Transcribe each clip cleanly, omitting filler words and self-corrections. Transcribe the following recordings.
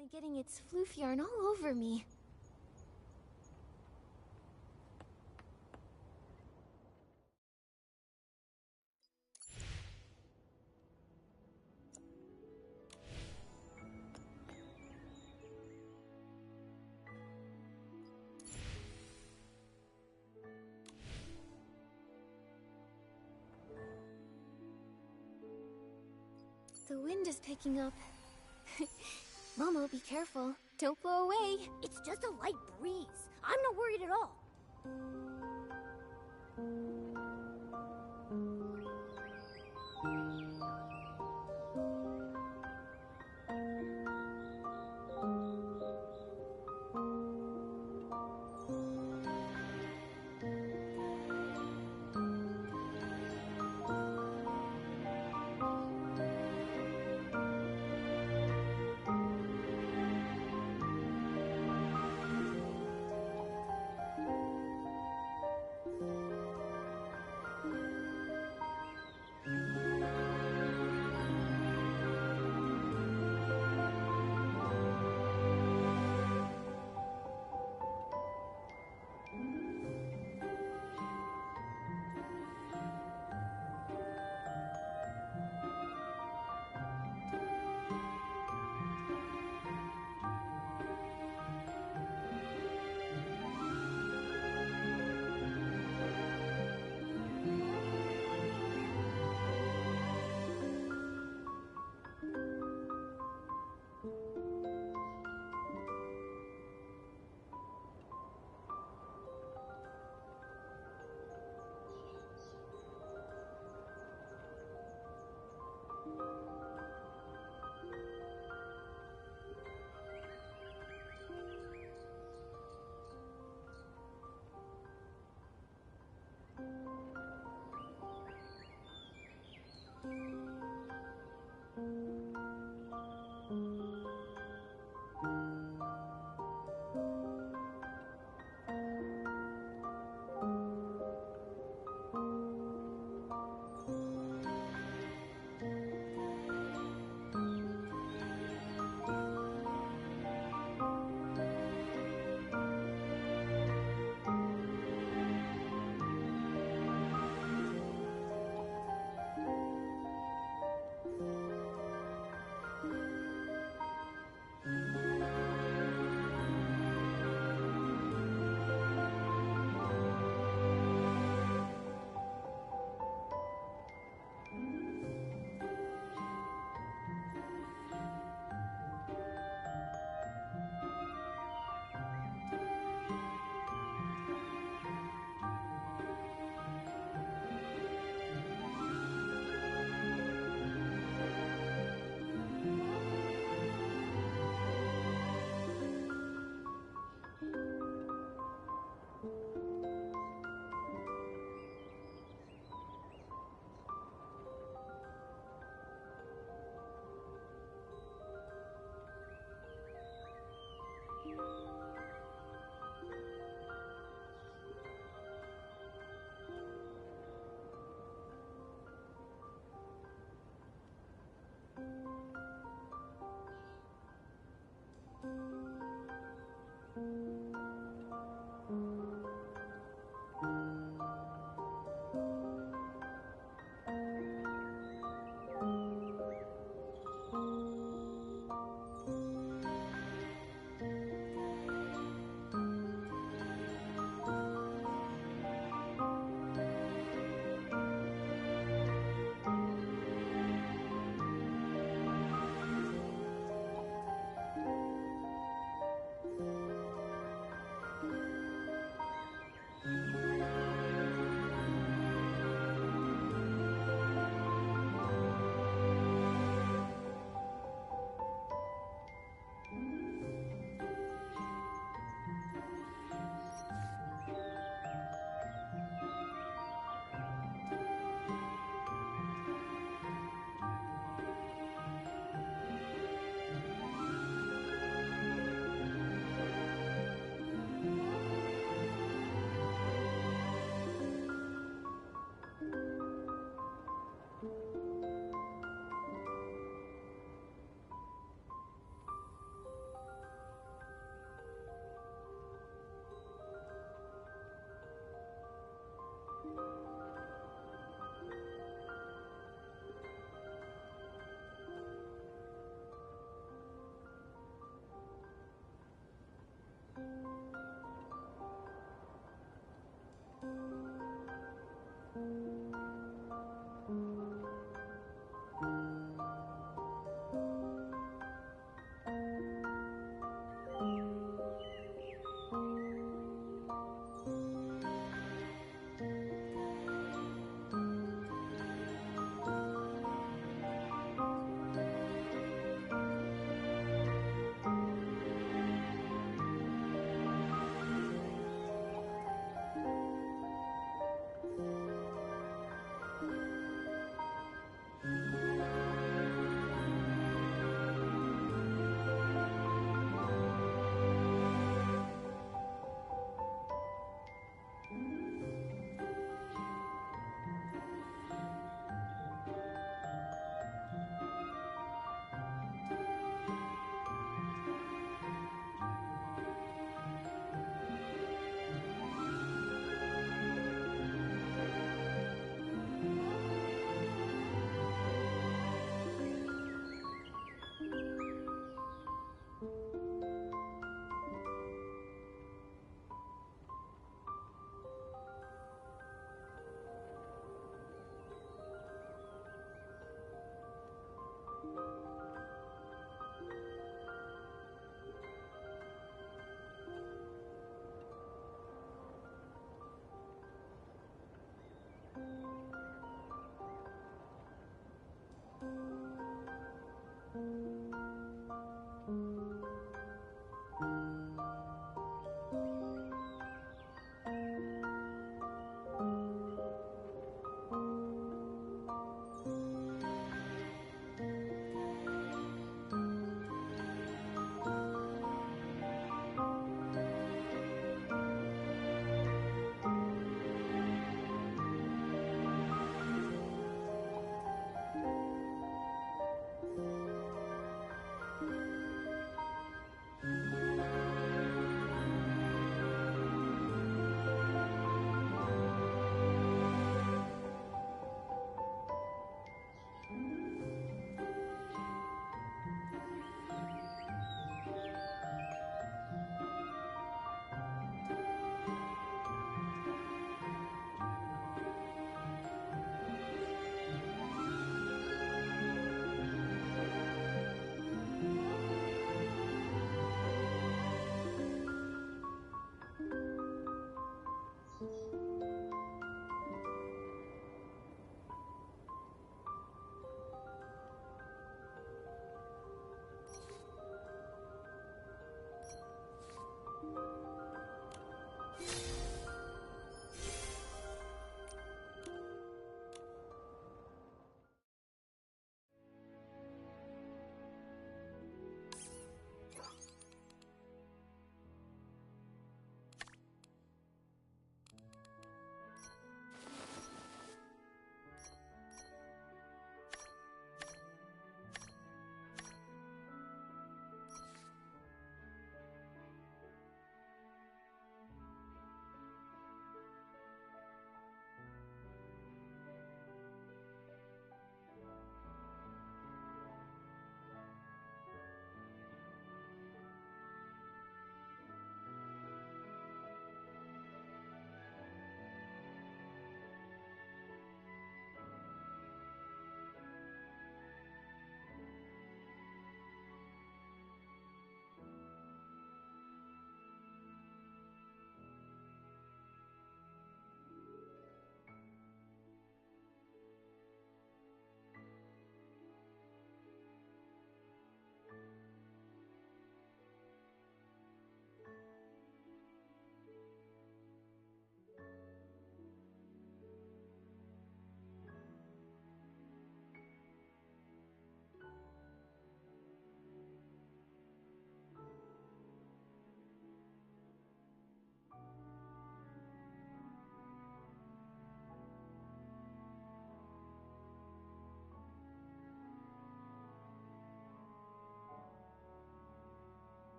definitely getting its floof yarn all over me. The wind is picking up. Momo, be careful. Don't blow away. It's just a light breeze. I'm not worried at all.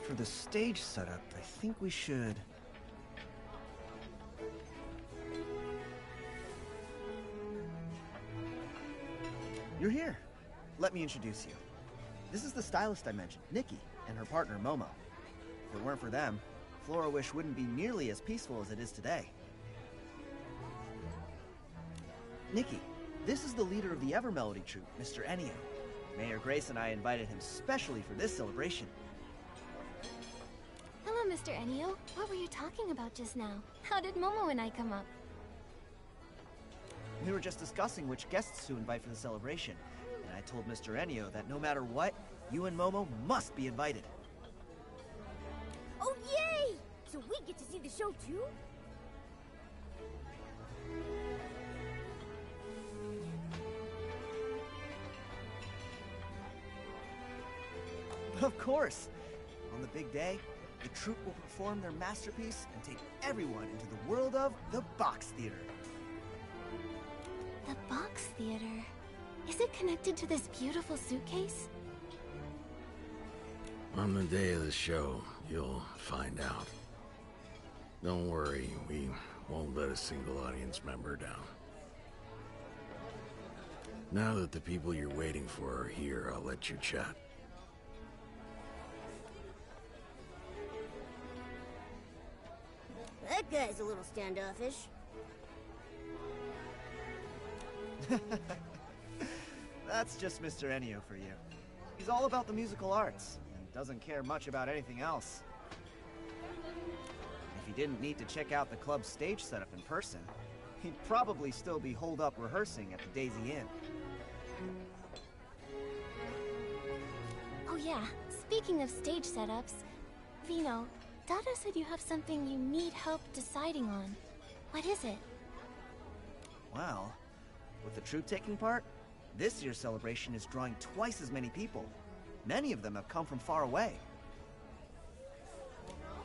For the stage setup, I think we should... You're here. Let me introduce you. This is the stylist I mentioned, Nikki, and her partner, Momo. If it weren't for them, Flora Wish wouldn't be nearly as peaceful as it is today. Nikki, this is the leader of the Evermelody troupe, Mr. Ennio. Mayor Grace and I invited him specially for this celebration. Hello, Mr. Ennio. What were you talking about just now? How did Momo and I come up? We were just discussing which guests to invite for the celebration, and I told Mr. Ennio that no matter what, you and Momo must be invited. Oh, yay! So we get to see the show too? Of course! On the big day, the troupe will perform their masterpiece and take everyone into the world of the Box Theater. The Box Theater? Is it connected to this beautiful suitcase? On the day of the show, you'll find out. Don't worry, we won't let a single audience member down. Now that the people you're waiting for are here, I'll let you chat. That guy's a little standoffish. That's just Mr. Ennio for you. He's all about the musical arts, and doesn't care much about anything else. If he didn't need to check out the club's stage setup in person, he'd probably still be holed up rehearsing at the Daisy Inn. Oh yeah, speaking of stage setups, Vino, Dada said you have something you need help deciding on. What is it? Well, with the troupe taking part, this year's celebration is drawing twice as many people. Many of them have come from far away.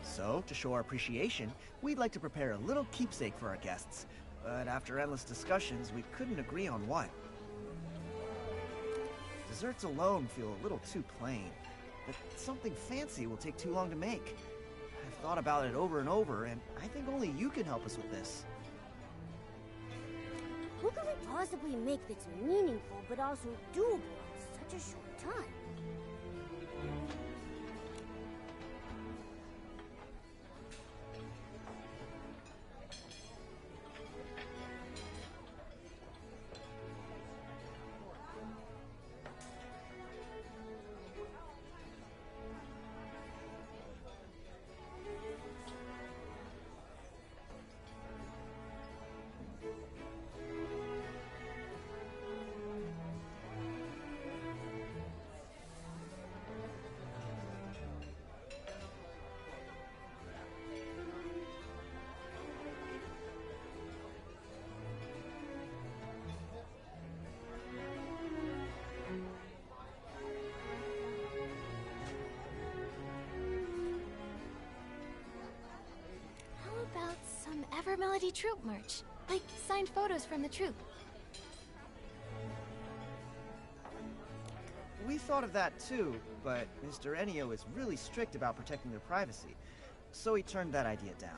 So, to show our appreciation, we'd like to prepare a little keepsake for our guests. But after endless discussions, we couldn't agree on what. Desserts alone feel a little too plain, but something fancy will take too long to make. I've thought about it over and over, and I think only you can help us with this. What could we possibly make that's meaningful but also doable in such a short time? Evermelody troupe merch, like signed photos from the troupe. We thought of that too, but Mr. Ennio is really strict about protecting their privacy, so he turned that idea down.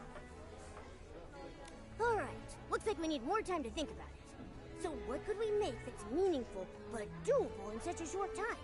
Alright, looks like we need more time to think about it. So what could we make that's meaningful, but doable in such a short time?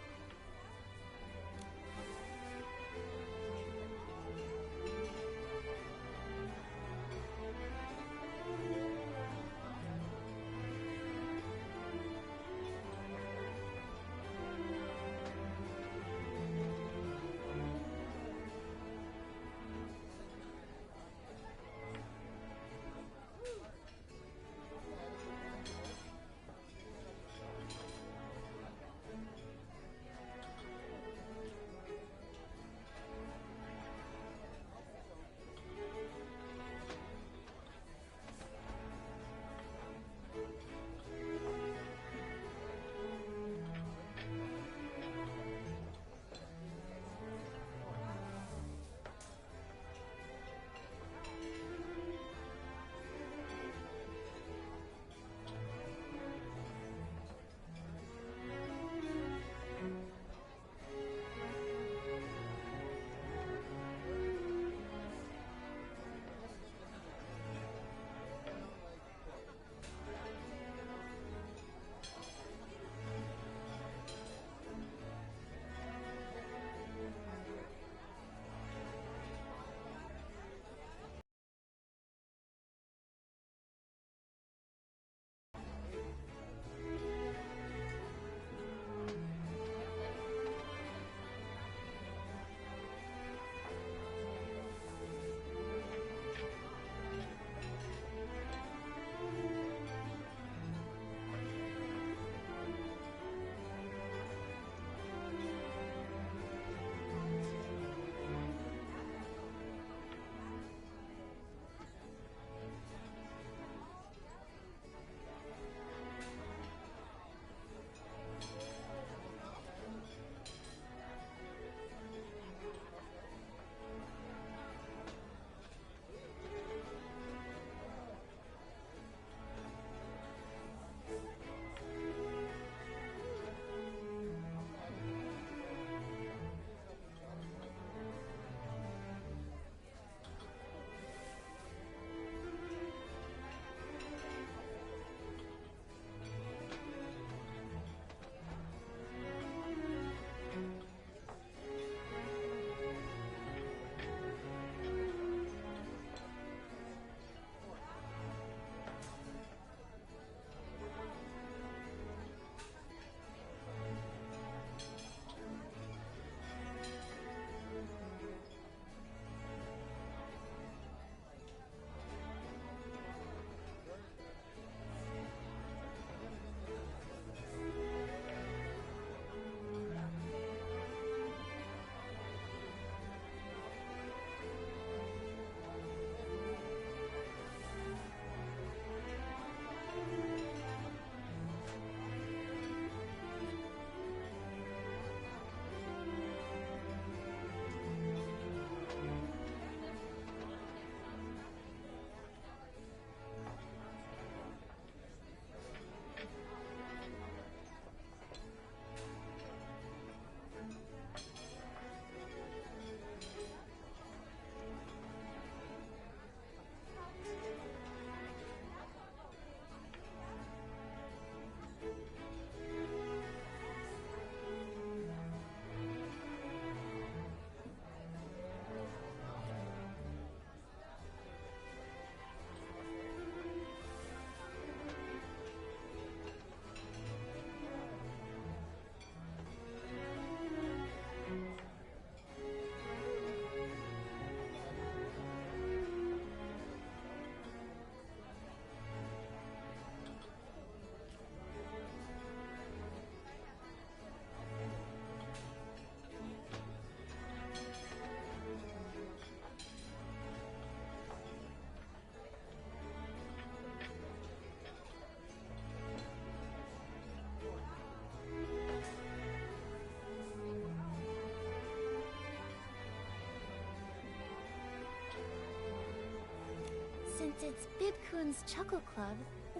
Since it's Bib-kun's Chuckle Club,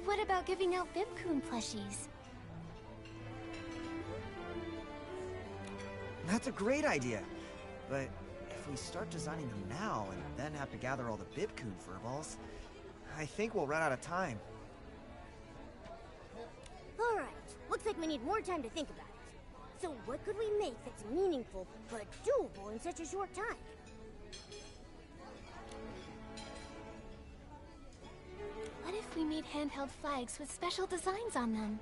what about giving out Bib-kun plushies? That's a great idea. But if we start designing them now and then have to gather all the Bib-kun furballs, I think we'll run out of time. like we need more time to think about it. So what could we make that's meaningful but doable in such a short time? What if we made handheld flags with special designs on them?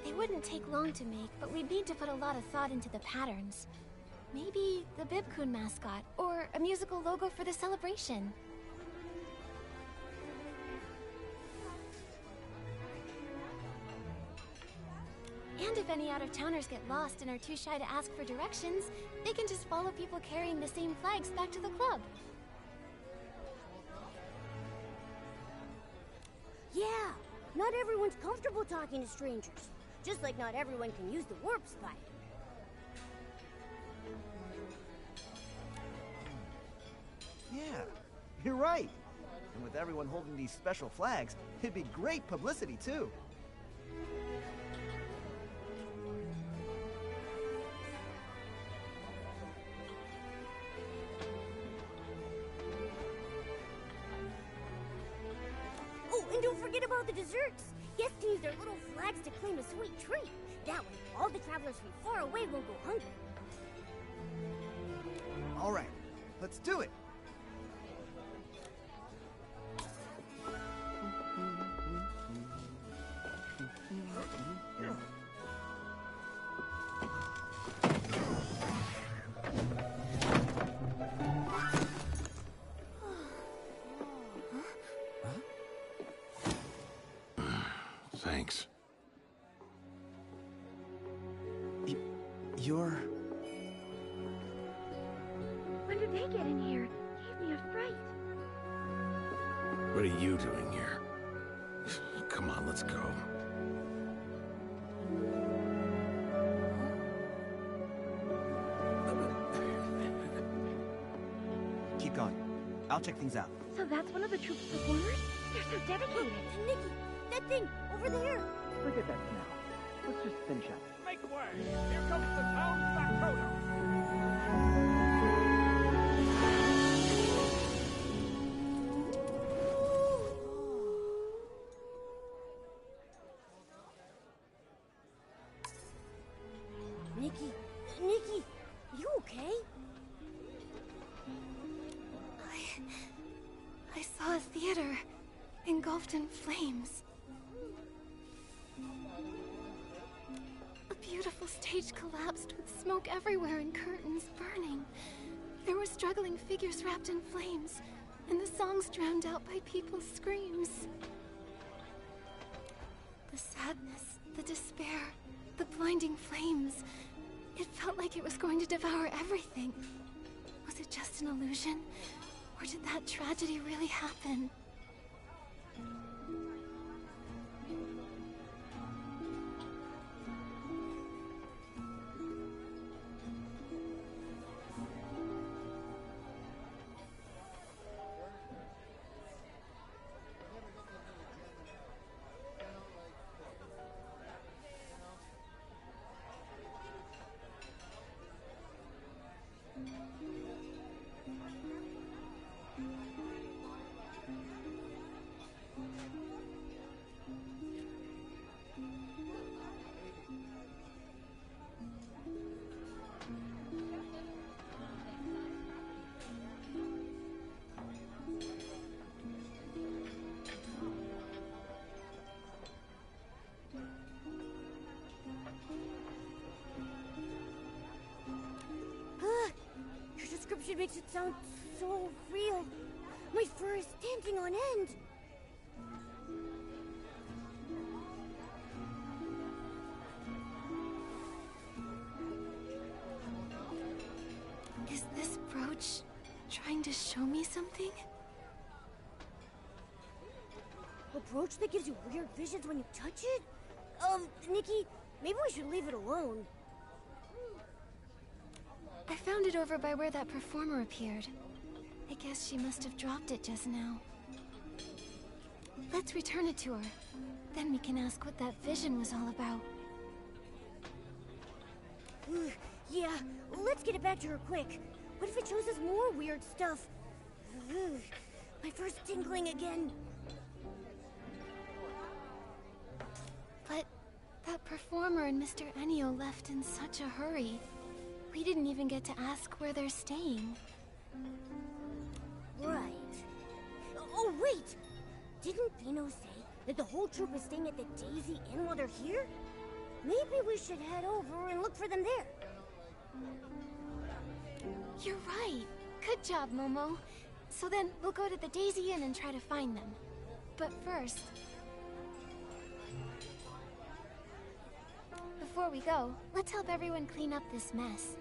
They wouldn't take long to make, but we'd need to put a lot of thought into the patterns. Maybe the Bibkun mascot, or a musical logo for the celebration. And if any out-of-towners get lost and are too shy to ask for directions, they can just follow people carrying the same flags back to the club. Yeah, not everyone's comfortable talking to strangers. Just like not everyone can use the warp spider. Yeah, you're right. And with everyone holding these special flags, it'd be great publicity too. Oh, and don't forget about the desserts. Guests can use their little flags to claim a sweet treat. That way, all the travelers from far away won't go hungry. All right, let's do it. Thanks. You're... When did they get in here? Gave me a fright. What are you doing here? Come on, let's go. Keep going. I'll check things out. So that's one of the troupe's performers? They're so dedicated. Nikki, that thing, over there. Look at that now. Let's just finish up. Make way! Here comes the town factotum! Nikki, you okay? I saw a theater engulfed in flames. A beautiful stage collapsed with smoke everywhere and curtains burning. There were struggling figures wrapped in flames, and the songs drowned out by people's screams. The sadness, the despair, the blinding flames. It felt like it was going to devour everything. Was it just an illusion? Or did that tragedy really happen? Your description makes it sound so real. My fur is standing on end. Is this brooch trying to show me something? A brooch that gives you weird visions when you touch it? Nikki, maybe we should leave it alone. I found it over by where that performer appeared. I guess she must have dropped it just now. Let's return it to her. Then we can ask what that vision was all about. Yeah, let's get it back to her quick. What if it shows us more weird stuff? My first tingling again. performer and Mr. Ennio left in such a hurry. We didn't even get to ask where they're staying. Right. Oh, wait! Didn't Dino say that the whole troop is staying at the Daisy Inn while they're here? Maybe we should head over and look for them there. You're right. Good job, Momo. So then, we'll go to the Daisy Inn and try to find them. But first... before we go, let's help everyone clean up this mess.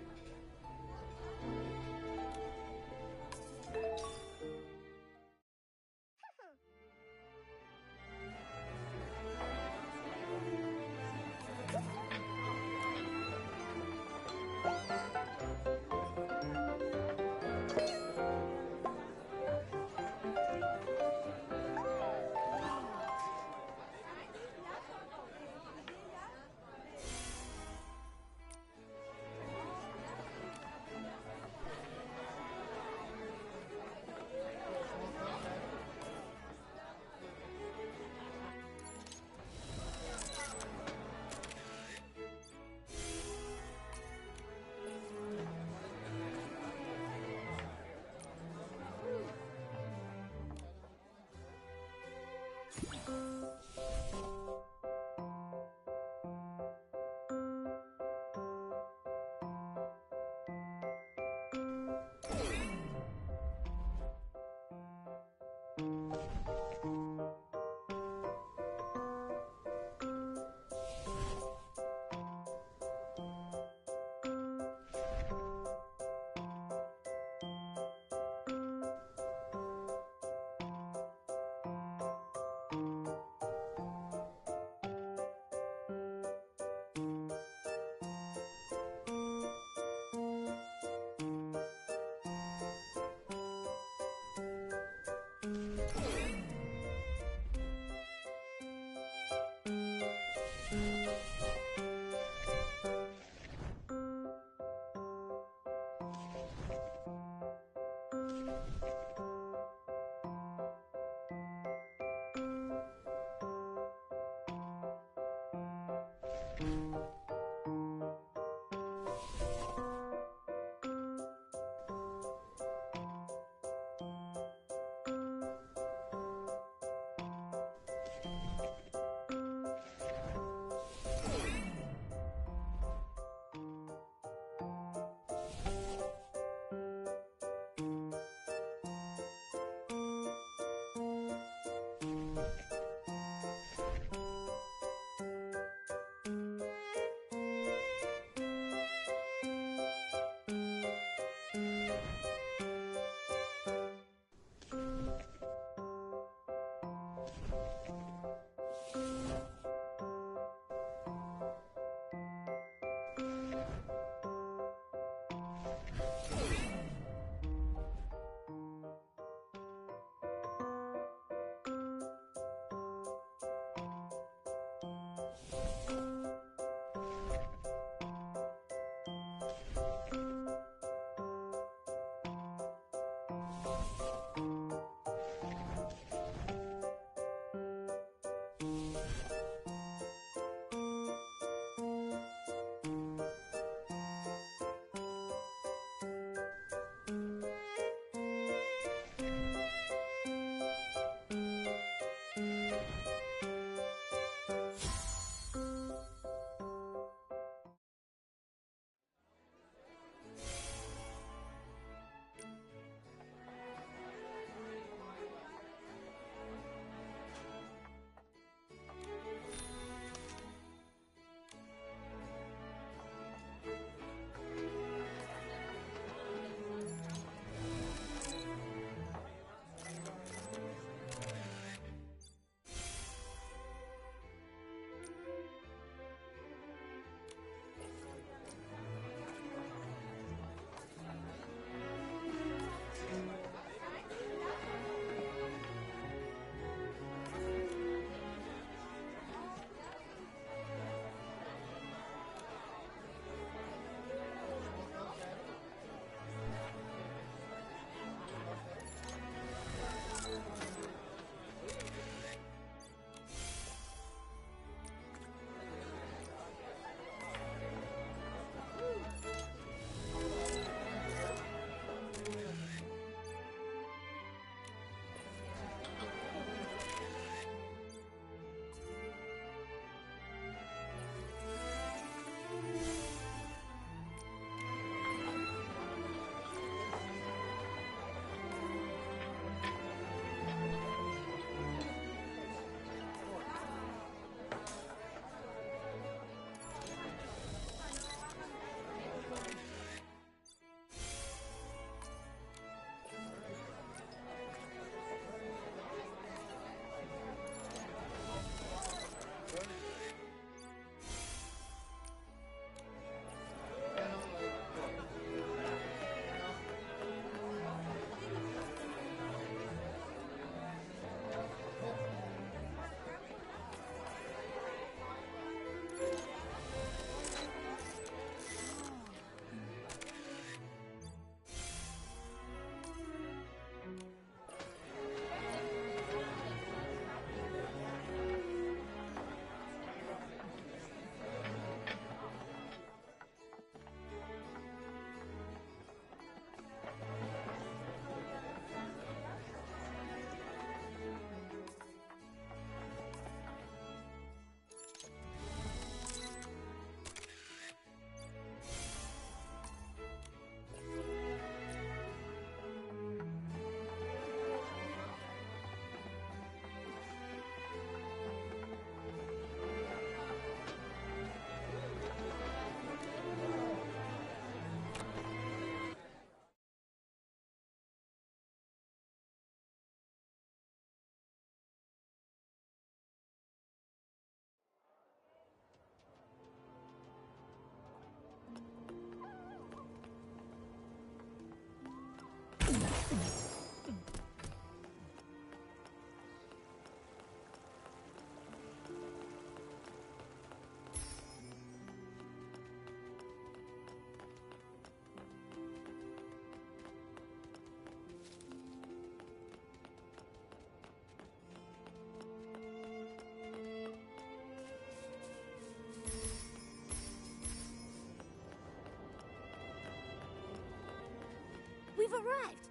we've arrived!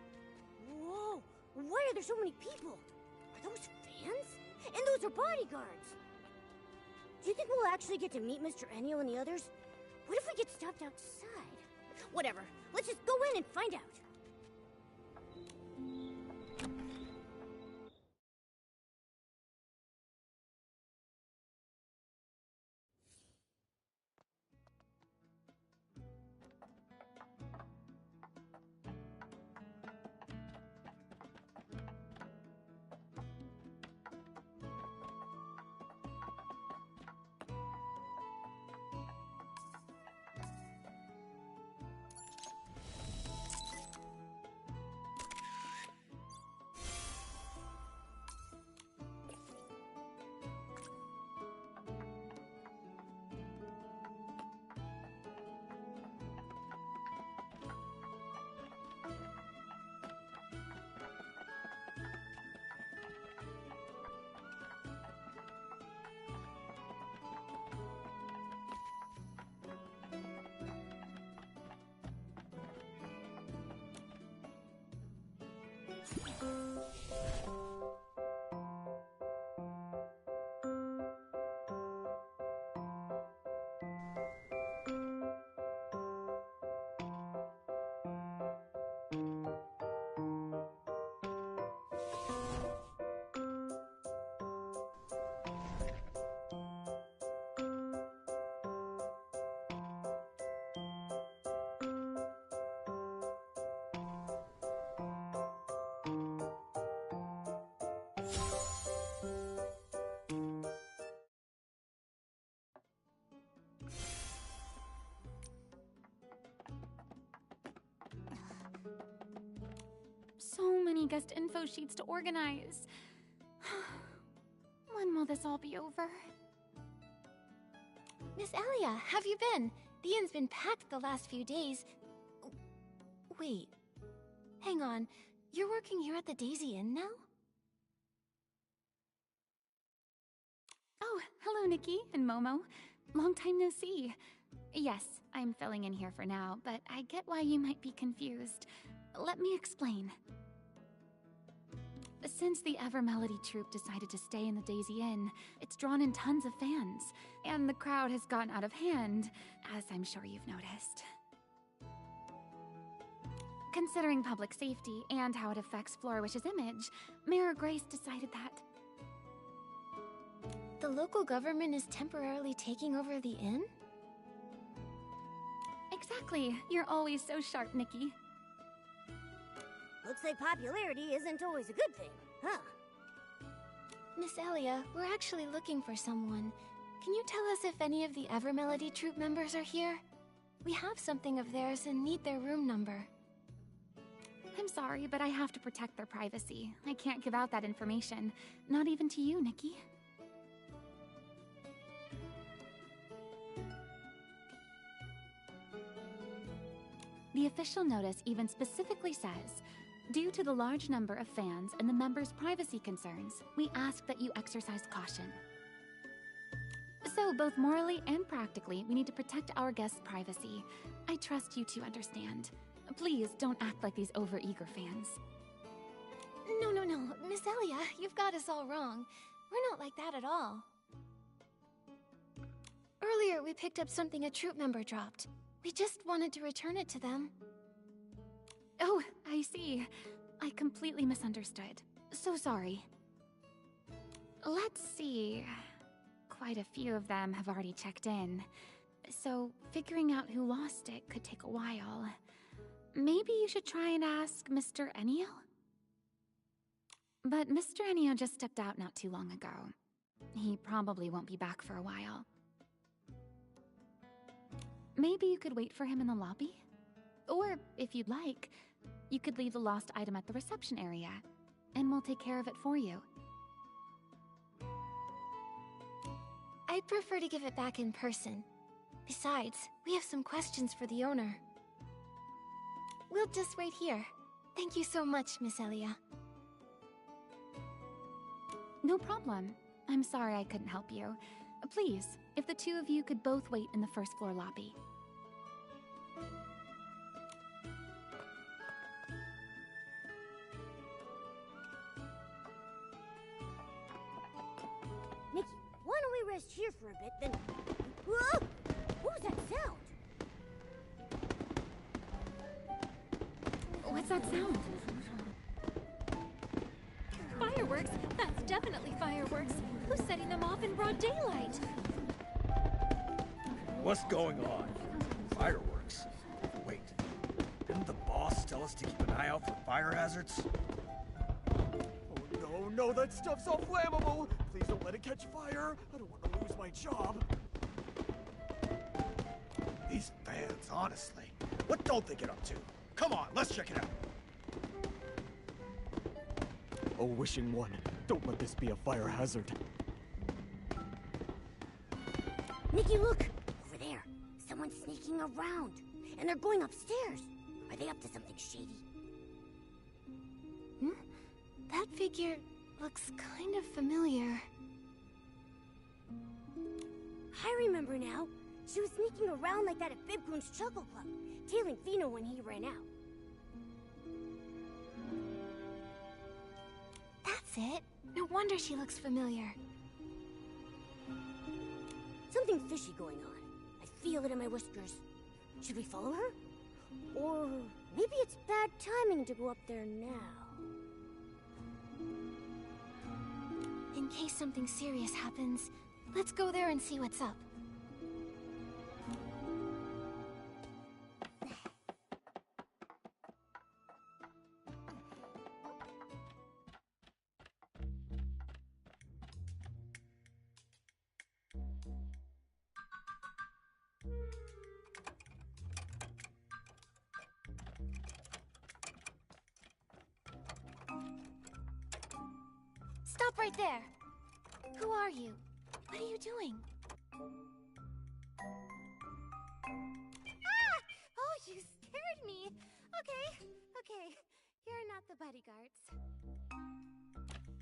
Whoa! Why are there so many people? Are those fans? And those are bodyguards! Do you think we'll actually get to meet Mr. Ennio and the others? What if we get stopped outside? Whatever, let's just go in and find out. So many guest info sheets to organize. When will this all be over? Miss Elia, have you been? The inn's been packed the last few days. Wait. Hang on. You're working here at the Daisy Inn now? Oh, hello, Nikki and Momo. Long time no see. Yes, I'm filling in here for now, but I get why you might be confused. Let me explain. Since the Evermelody troupe decided to stay in the Daisy Inn, it's drawn in tons of fans, and the crowd has gotten out of hand, as I'm sure you've noticed. Considering public safety and how it affects Flourish's image, Mayor Grace decided that the local government is temporarily taking over the inn? Exactly. You're always so sharp, Nikki. Looks like popularity isn't always a good thing, huh? Miss Elia, we're actually looking for someone. Can you tell us if any of the Evermelody troupe members are here? We have something of theirs and need their room number. I'm sorry, but I have to protect their privacy. I can't give out that information. Not even to you, Nikki. The official notice even specifically says, due to the large number of fans and the members' privacy concerns, we ask that you exercise caution. So, both morally and practically, we need to protect our guests' privacy. I trust you to understand. Please don't act like these overeager fans. No, Miss Elia, you've got us all wrong. We're not like that at all. Earlier, we picked up something a troop member dropped. We just wanted to return it to them. Oh, I see. I completely misunderstood. So sorry. Let's see. Quite a few of them have already checked in. So figuring out who lost it could take a while. Maybe you should try and ask Mr. Ennio? But Mr. Ennio just stepped out not too long ago. He probably won't be back for a while. Maybe you could wait for him in the lobby? Or, if you'd like, you could leave the lost item at the reception area, and we'll take care of it for you. I'd prefer to give it back in person. Besides, we have some questions for the owner. We'll just wait here. Thank you so much, Miss Elia. No problem. I'm sorry I couldn't help you. Please, if the two of you could both wait in the first floor lobby. rest here for a bit, then... Whoa! What was that sound? What's that sound? Fireworks? That's definitely fireworks. Who's setting them off in broad daylight? What's going on? Fireworks? Wait, didn't the boss tell us to keep an eye out for fire hazards? Oh no, that stuff's all flammable! Please don't let it catch fire! I don't want to lose my job! These fans, honestly. What don't they get up to? Come on, let's check it out. Oh, wishing one, don't let this be a fire hazard. Nikki, look! Over there. Someone's sneaking around. And they're going upstairs. Are they up to something shady? That figure looks kind of familiar. I remember now. She was sneaking around like that at Bibcoon's Chuckle Club, tailing Fino when he ran out. That's it. No wonder she looks familiar. Something fishy going on. I feel it in my whiskers. Should we follow her? Or maybe it's bad timing to go up there now. In case something serious happens, let's go there and see what's up. Stop right there! Who are you? What are you doing? Ah! Oh, you scared me! Okay. You're not the bodyguards.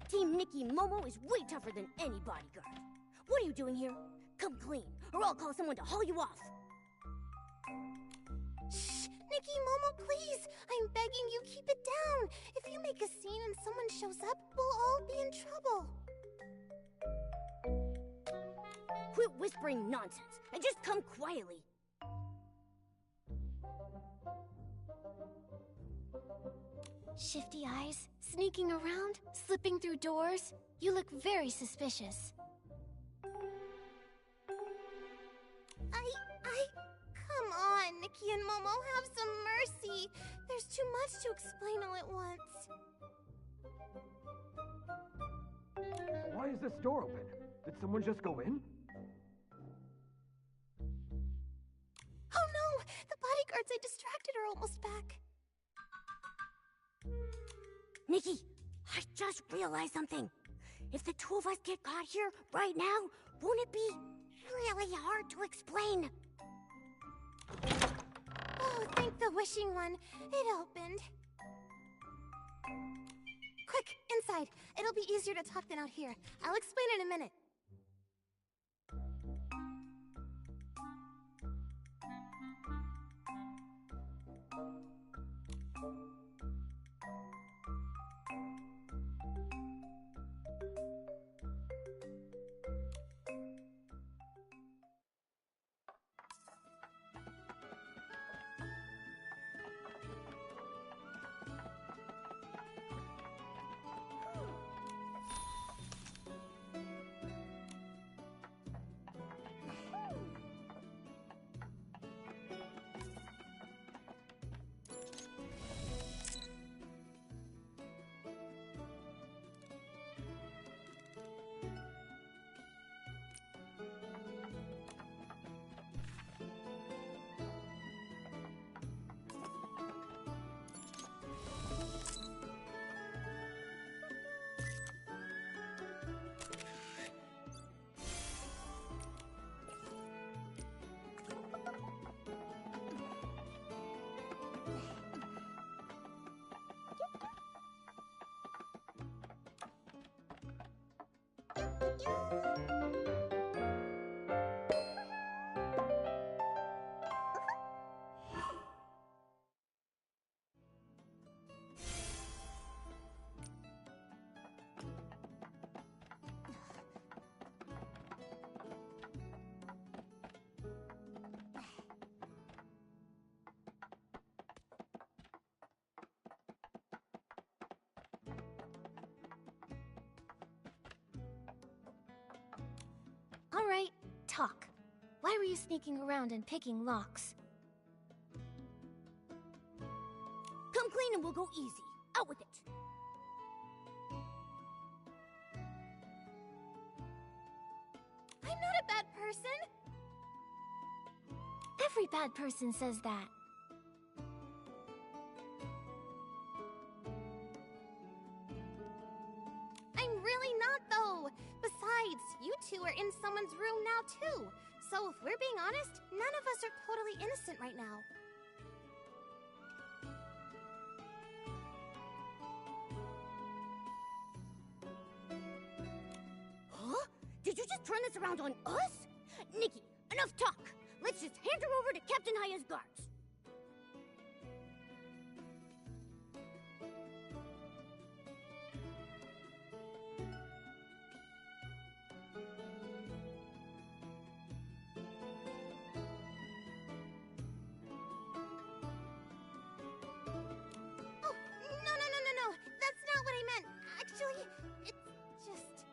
Team Nikki Momo is way tougher than any bodyguard. What are you doing here? Come clean, or I'll call someone to haul you off. Shh! Nikki, Momo, please! I'm begging you, keep it down! If you make a scene and someone shows up, we'll all be in trouble. Quit whispering nonsense, and just come quietly. Shifty eyes, sneaking around, slipping through doors. You look very suspicious. Come on, Nikki and Momo, have some mercy. There's too much to explain all at once. Why is this door open? Did someone just go in? Oh no! The bodyguards I distracted are almost back. Nikki, I just realized something. If the two of us get caught here right now, won't it be really hard to explain? Oh, thank the wishing one. It opened. Quick, inside. It'll be easier to talk than out here. I'll explain in a minute. talk. Why were you sneaking around and picking locks? Come clean and we'll go easy. Out with it. I'm not a bad person. Every bad person says that. I'm really not, though. Besides, you two are in someone's room now, too. So if we're being honest, none of us are totally innocent right now. Huh? Did you just turn this around on us? Nikki, enough talk. Let's just hand her over to Captain Haya's guards. Oh, no. That's not what I meant. Actually, it's just...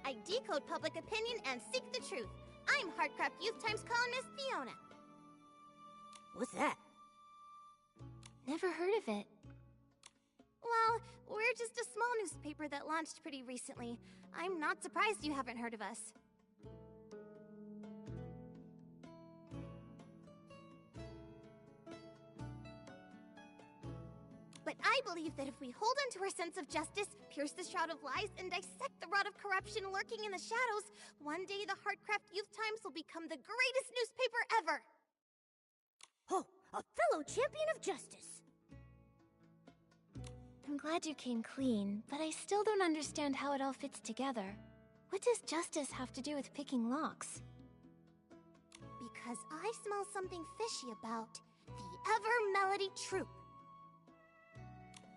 I decode public opinion and seek the truth. I'm Hardcraft Youth Times columnist Fiona. What's that? Never heard of it. Well, we're just a small newspaper that launched pretty recently. I'm not surprised you haven't heard of us. But I believe that if we hold onto our sense of justice, pierce the shroud of lies, and dissect the rot of corruption lurking in the shadows, one day the Hardcraft Youth Times will become the greatest newspaper ever! Oh, a fellow champion of justice. I'm glad you came clean, but I still don't understand how it all fits together. What does justice have to do with picking locks? Because I smell something fishy about the Ever-Melody Troupe.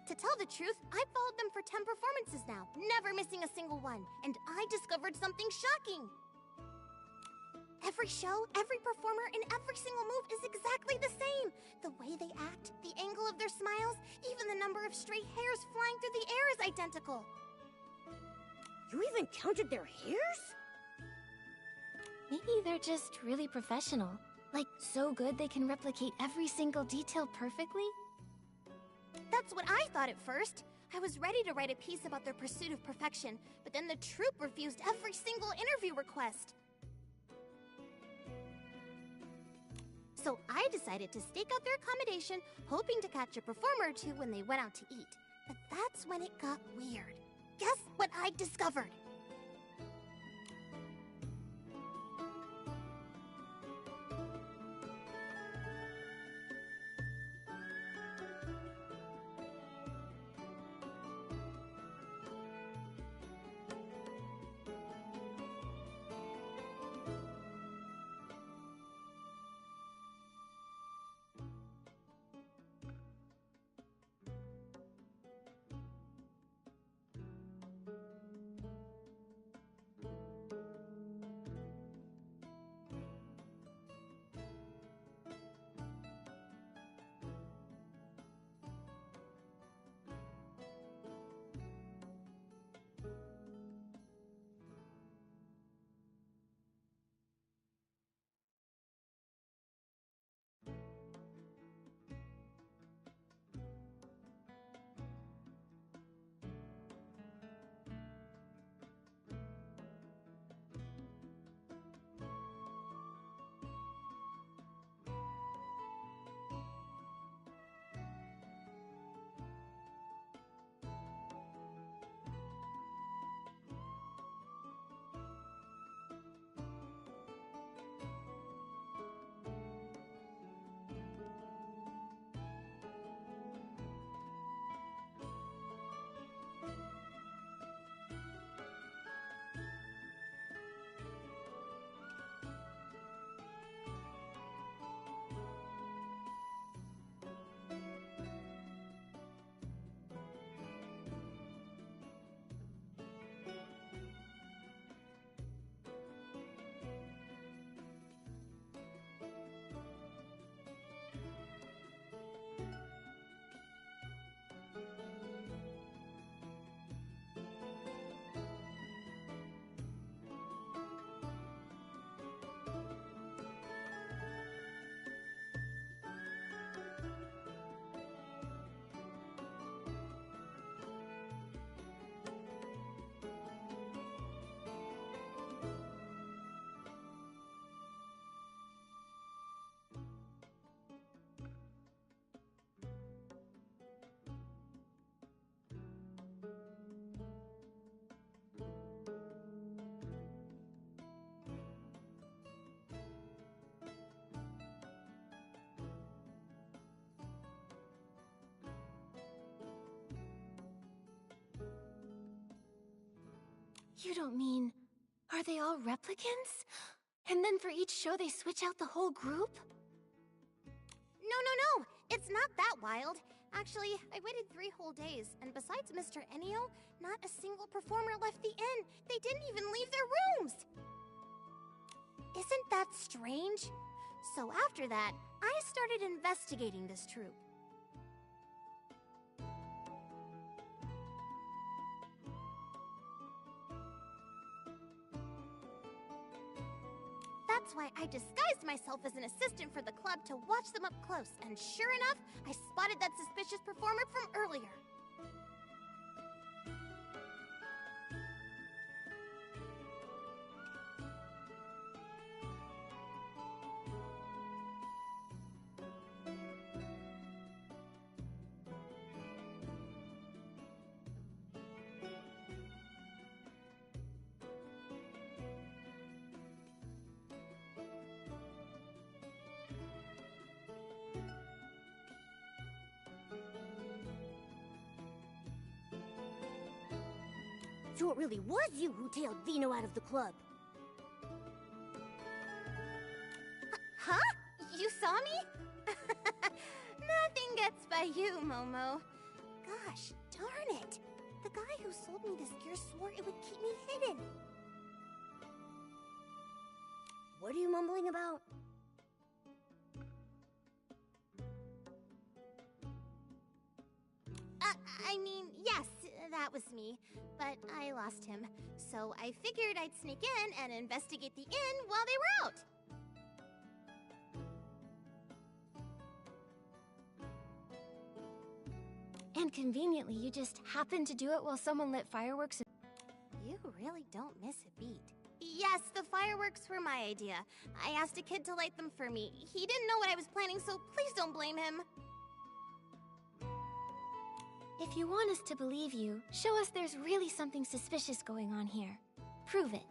To tell the truth, I've followed them for 10 performances now, never missing a single one, and I discovered something shocking. Every show, every performer, and every single move is exactly the same. The way they act, the angle of their smiles, even the number of stray hairs flying through the air is identical. You even counted their hairs? Maybe they're just really professional. Like, so good they can replicate every single detail perfectly? That's what I thought at first. I was ready to write a piece about their pursuit of perfection, but then the troupe refused every single interview request. So I decided to stake out their accommodation, hoping to catch a performer or two when they went out to eat. But that's when it got weird. Guess what I discovered? You don't mean... Are they all replicants? And then for each show they switch out the whole group? No. It's not that wild. Actually, I waited 3 whole days, and besides Mr. Ennio, not a single performer left the inn. They didn't even leave their rooms! Isn't that strange? So after that, I started investigating this troupe. That's why I disguised myself as an assistant for the club to watch them up close, and sure enough, I spotted that suspicious performer from earlier. So it really was you who tailed Vino out of the club. Huh? You saw me? Nothing gets by you, Momo. Gosh, darn it. The guy who sold me this gear swore it would keep me hidden. What are you mumbling about? I mean, yes, that was me, but I lost him. So I figured I'd sneak in and investigate the inn while they were out. And conveniently, you just happened to do it while someone lit fireworks. You really don't miss a beat. Yes, the fireworks were my idea. I asked a kid to light them for me. He didn't know what I was planning, so please don't blame him. If you want us to believe you, show us there's really something suspicious going on here. Prove it.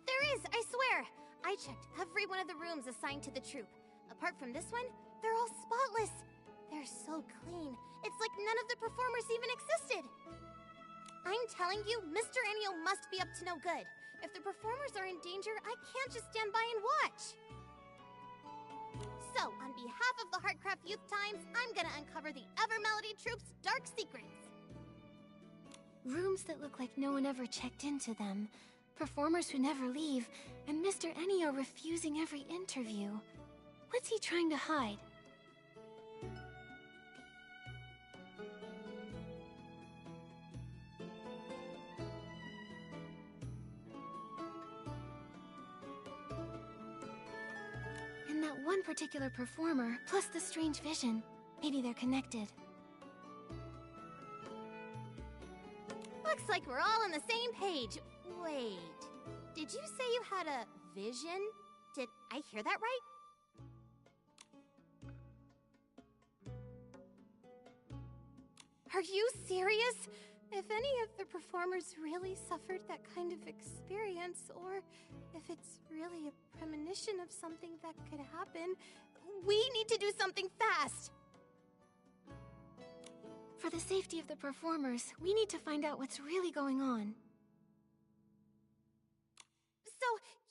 There is, I swear! I checked every one of the rooms assigned to the troupe. Apart from this one, they're all spotless. They're so clean. It's like none of the performers even existed. I'm telling you, Mr. Ennio must be up to no good. If the performers are in danger, I can't just stand by and watch. So, on behalf of the Heartcraft Youth Times, I'm gonna uncover the Evermelody Troupe's dark secrets. Rooms that look like no one ever checked into them. Performers who never leave, and Mr. Ennio refusing every interview. What's he trying to hide? And that one particular performer, plus the strange vision. Maybe they're connected. Looks like we're all on the same page. Wait, did you say you had a vision? Did I hear that right? Are you serious? If any of the performers really suffered that kind of experience, or if it's really a premonition of something that could happen, we need to do something fast! For the safety of the performers, we need to find out what's really going on. So,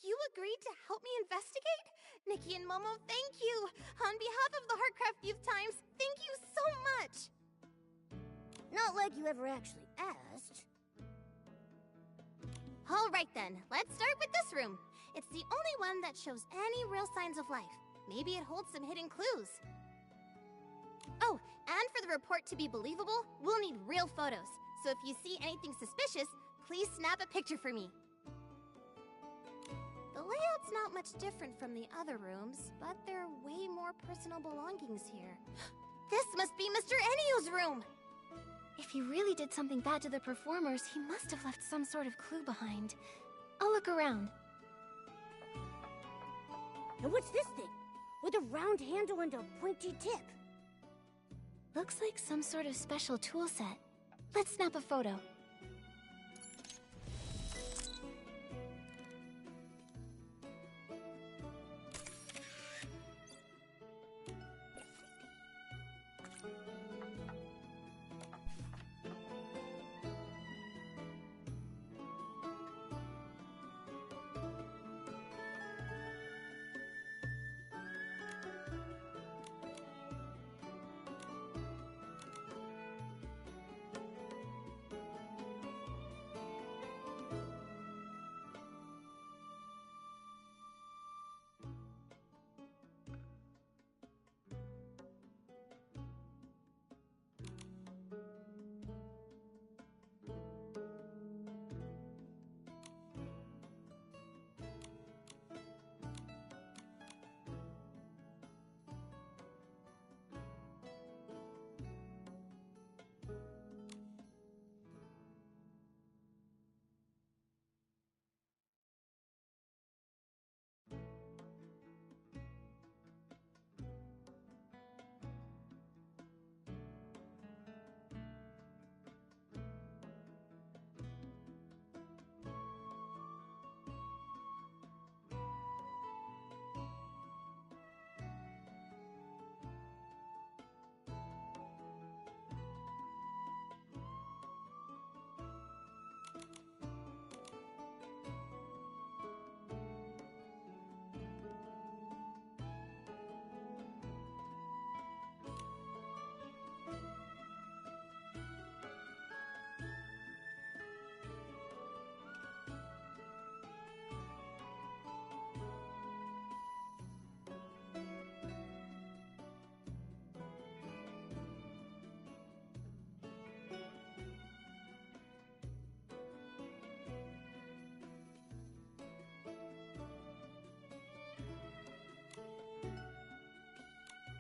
you agreed to help me investigate? Nikki and Momo, thank you! On behalf of the Heartcraft Youth Times, thank you so much! Not like you ever actually asked. Alright then, let's start with this room. It's the only one that shows any real signs of life. Maybe it holds some hidden clues. Oh, and for the report to be believable, we'll need real photos. So if you see anything suspicious, please snap a picture for me. The layout's not much different from the other rooms, but there are way more personal belongings here. This must be Mr. Ennio's room! If he really did something bad to the performers, he must have left some sort of clue behind. I'll look around. And what's this thing? With a round handle and a pointy tip. Looks like some sort of special tool set. Let's snap a photo.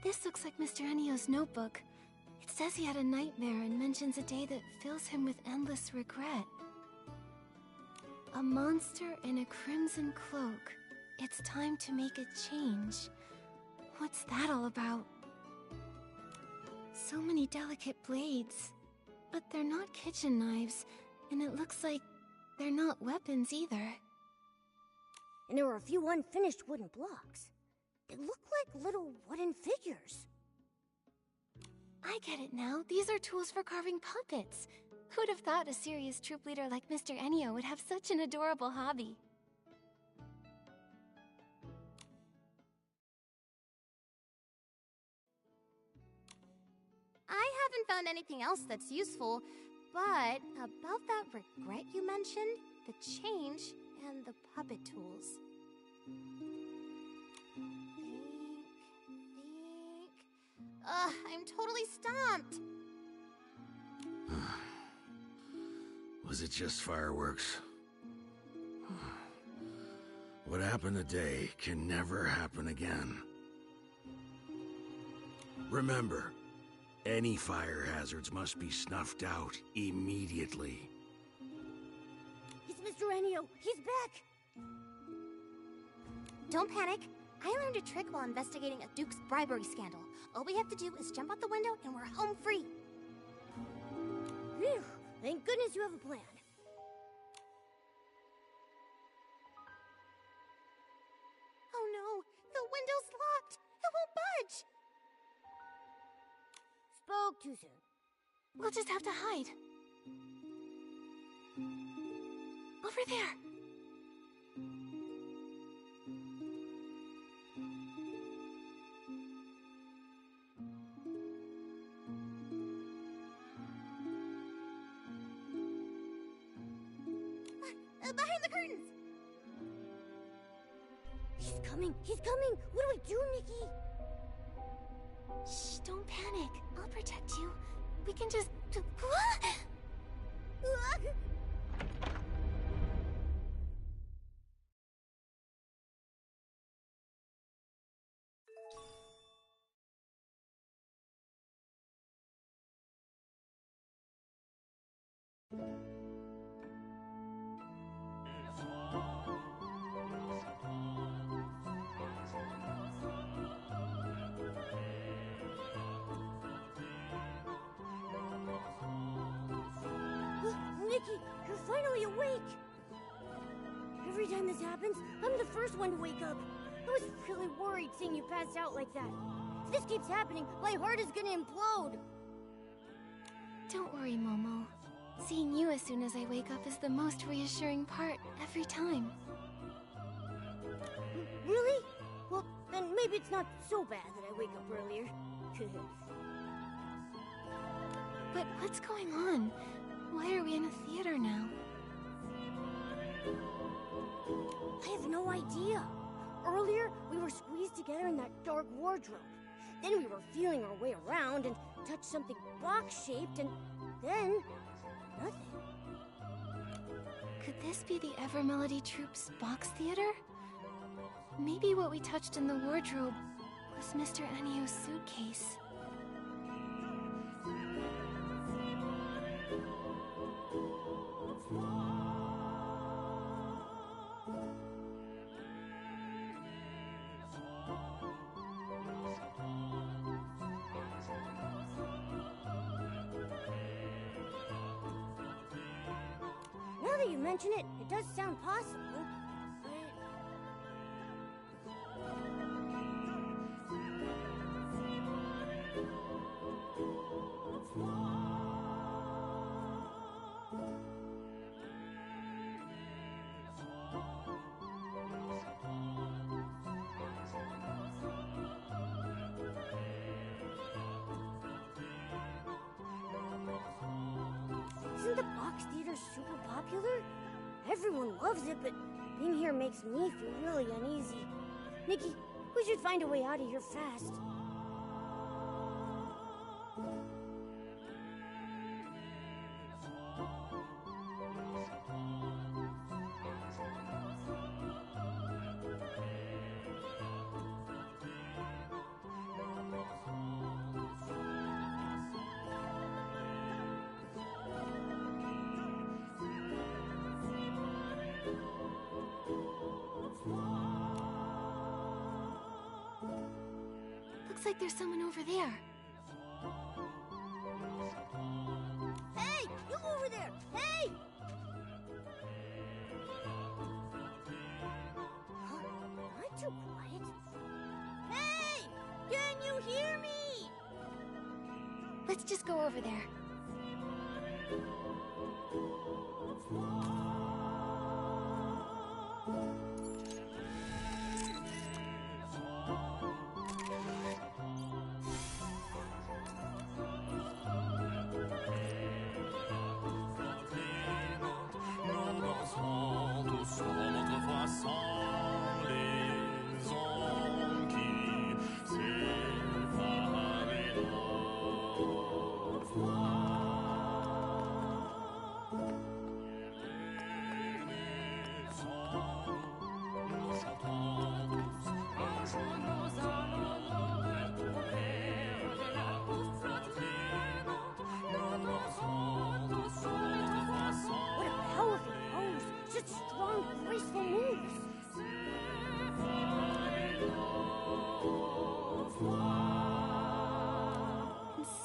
This looks like Mr. Enio's notebook. It says he had a nightmare and mentions a day that fills him with endless regret. A monster in a crimson cloak. It's time to make a change. What's that all about? So many delicate blades. But they're not kitchen knives, and it looks like they're not weapons either. And there were a few unfinished wooden blocks. They look like little wooden figures. I get it now. These are tools for carving puppets. Who'd have thought a serious troop leader like Mr. Enio would have such an adorable hobby? I haven't found anything else that's useful, but about that regret you mentioned, the change, and the puppet tools. Think. I'm totally stumped. Was it just fireworks? What happened today can never happen again. Remember, any fire hazards must be snuffed out immediately. It's Mr. Enio. He's back. Don't panic. I learned a trick while investigating a Duke's bribery scandal. All we have to do is jump out the window and we're home free. Phew. Thank goodness you have a plan. Oh no, the window's locked. It won't budge. Spoke too soon. We'll just have to hide. Over there. Behind the curtains. He's coming. He's coming. What do we do, Nikki? Shh, don't panic. I'll protect you. We can just... Nikki, you're finally awake! Every time this happens, I'm the first one to wake up. I was really worried seeing you pass out like that. If this keeps happening, my heart is gonna implode. Don't worry, Momo. Seeing you as soon as I wake up is the most reassuring part every time. Really? Well, then maybe it's not so bad that I wake up earlier. But what's going on? Why are we in a theater now? I have no idea. Earlier, we were squeezed together in that dark wardrobe. Then we were feeling our way around and touched something box-shaped, and then... nothing. Could this be the Evermelody Troupe's box theater? Maybe what we touched in the wardrobe was Mr. Enio's suitcase. Now that you mention it, it does sound possible. Isn't the box theater super popular? Everyone loves it, but being here makes me feel really uneasy. Nikki, we should find a way out of here fast. Looks like there's someone over there. Hey! You over there! Hey! Huh? Not too quiet. Hey! Can you hear me? Let's just go over there.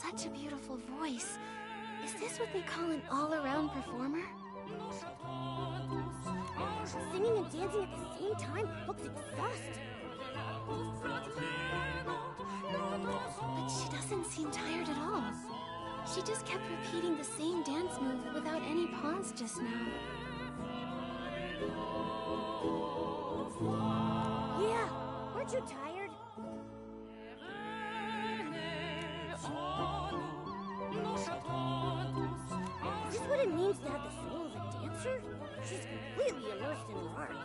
Such a beautiful voice. Is this what they call an all-around performer? Singing and dancing at the same time looks exhausting. But she doesn't seem tired at all. She just kept repeating the same dance move without any pause just now. Yeah, aren't you tired? Is this what it means to have the soul of a dancer? She's completely immersed in her art.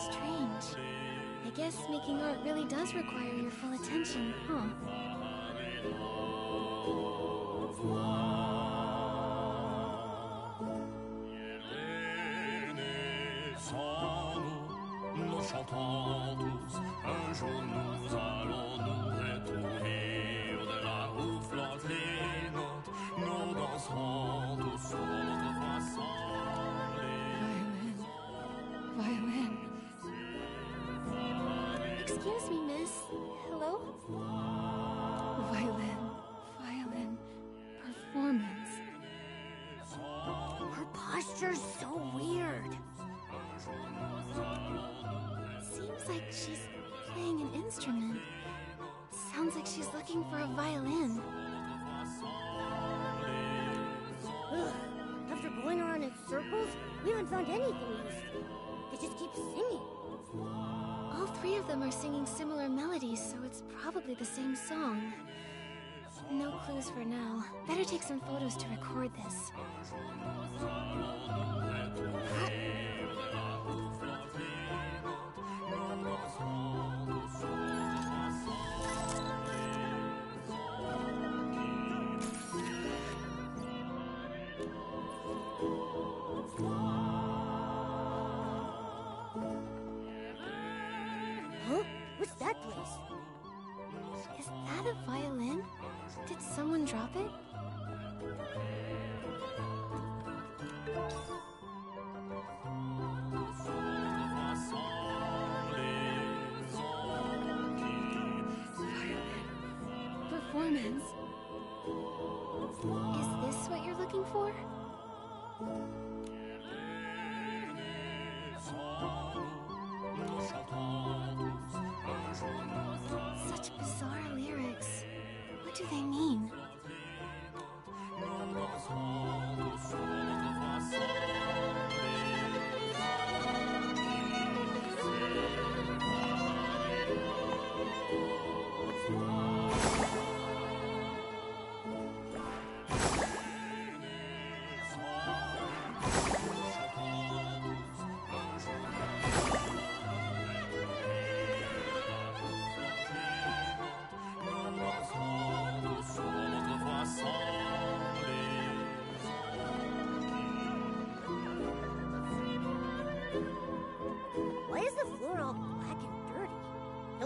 Strange. I guess making art really does require your full attention, huh? Violin. Excuse me, miss. Hello? Violin. Performance. Her posture's so weird. Seems like she's playing an instrument. Sounds like she's looking for a violin. Ugh. After going around in circles, we haven't found anything useful. They just keep singing. All three of them are singing similar melodies, so it's probably the same song. No clues for now. Better take some photos to record this. Huh? What's that place? Is that a violin? Did someone drop it? Performance. Is this what you're looking for? Such bizarre lyrics. What do they mean?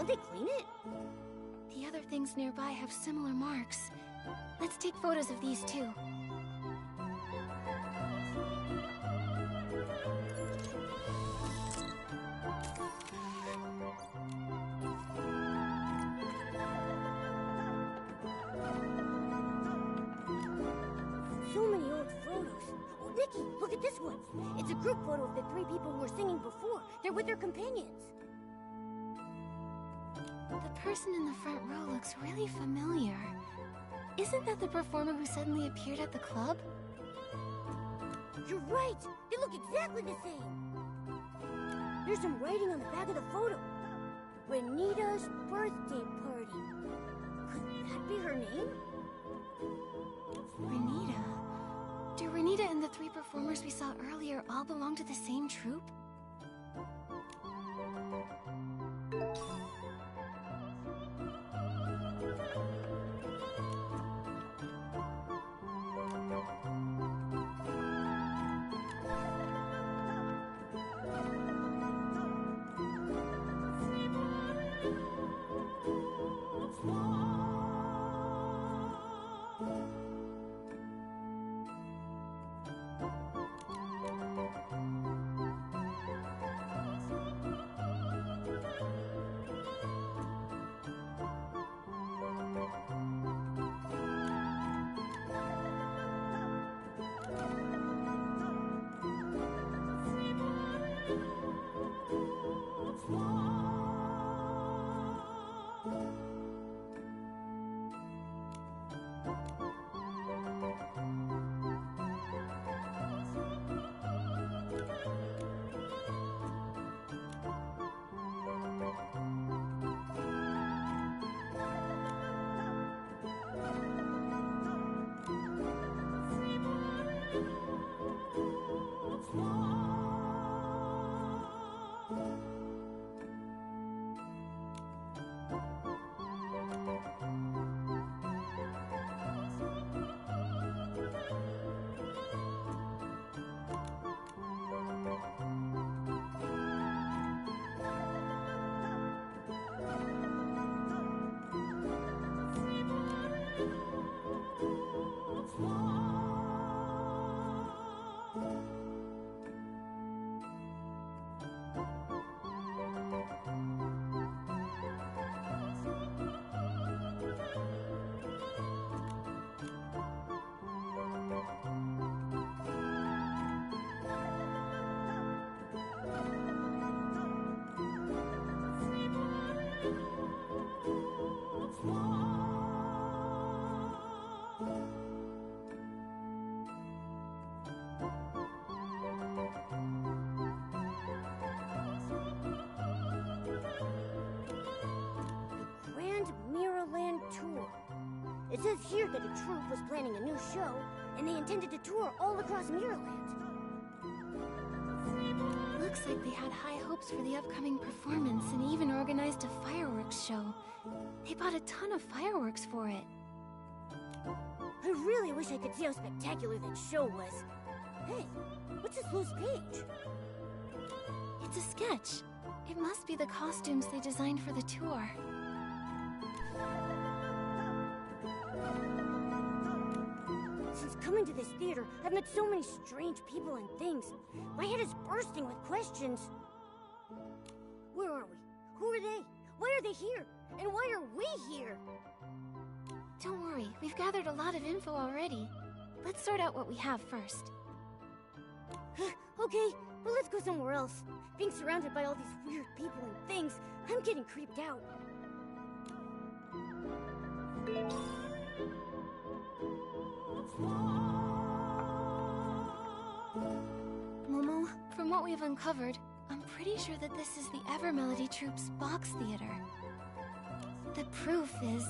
Won't they clean it? The other things nearby have similar marks. Let's take photos of these too. So many old photos. Oh, Nikki, look at this one. It's a group photo of the 3 people who were singing before. They're with their companions. The person in the front row looks really familiar. Isn't that the performer who suddenly appeared at the club? You're right. They look exactly the same. There's some writing on the back of the photo. Renita's birthday party. Could that be her name? Renita? Do Renita and the 3 performers we saw earlier all belong to the same troupe? It says here that a troupe was planning a new show, and they intended to tour all across Mirrorland. Looks like they had high hopes for the upcoming performance and even organized a fireworks show. They bought a ton of fireworks for it. I really wish I could see how spectacular that show was. Hey, what's this loose page? It's a sketch. It must be the costumes they designed for the tour. Since coming to this theater, I've met so many strange people and things. My head is bursting with questions. Where are we? Who are they? Why are they here? And why are we here? Don't worry, we've gathered a lot of info already. Let's sort out what we have first. Okay, but let's go somewhere else. Being surrounded by all these weird people and things, I'm getting creeped out. Momo, from what we've uncovered, I'm pretty sure that this is the Evermelody Troupe's box theater. The proof is...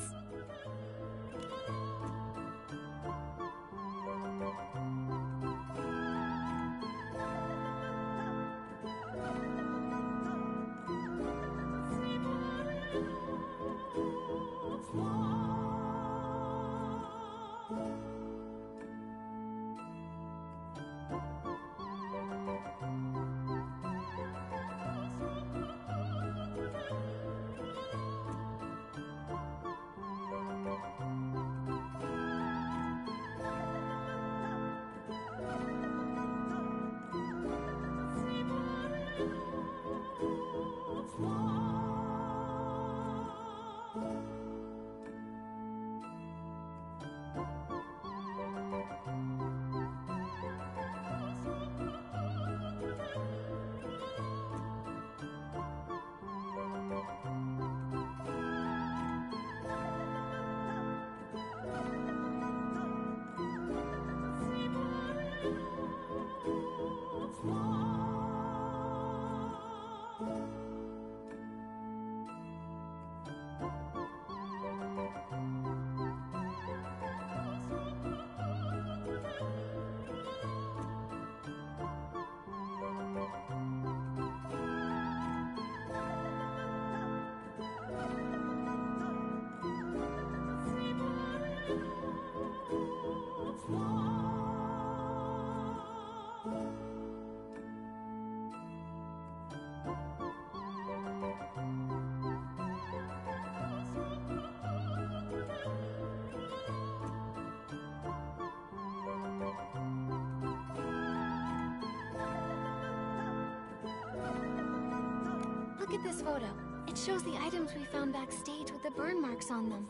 Look at this photo. It shows the items we found backstage with the burn marks on them.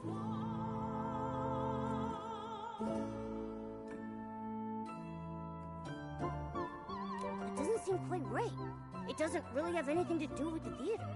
That doesn't seem quite right. It doesn't really have anything to do with the theater.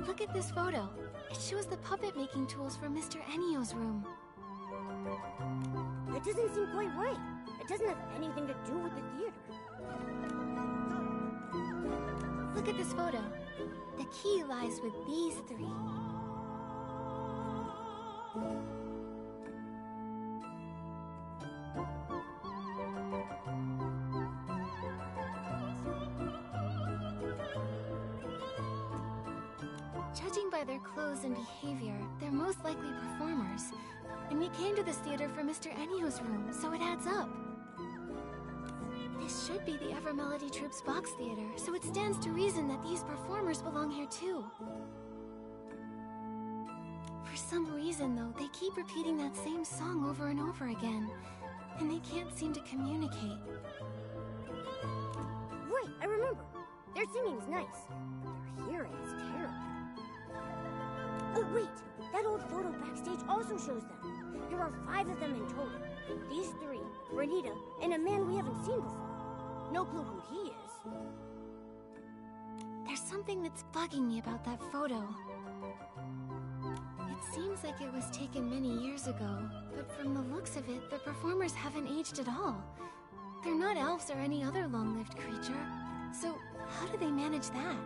Look at this photo. It shows the puppet-making tools from Mr. N3ko's room. That doesn't seem quite right. It doesn't have anything to do with the theater. Look at this photo. The key lies with these three. Judging by their clothes and behavior, they're most likely performers. And we came to this theater for Mr. N3ko's room, so it adds up. This should be the Ever Melody Troupe's box theater, so it stands to reason that these performers belong here too. For some reason, though, they keep repeating that same song over and over again, and they can't seem to communicate. Right, I remember. Their singing's nice, but their hearing's terrible. Oh, wait! That old photo backstage also shows them. There are 5 of them in total. These 3, Renita, and a man we haven't seen before. No clue who he is. There's something that's bugging me about that photo. It seems like it was taken many years ago, but from the looks of it, the performers haven't aged at all. They're not elves or any other long-lived creature. So, how do they manage that?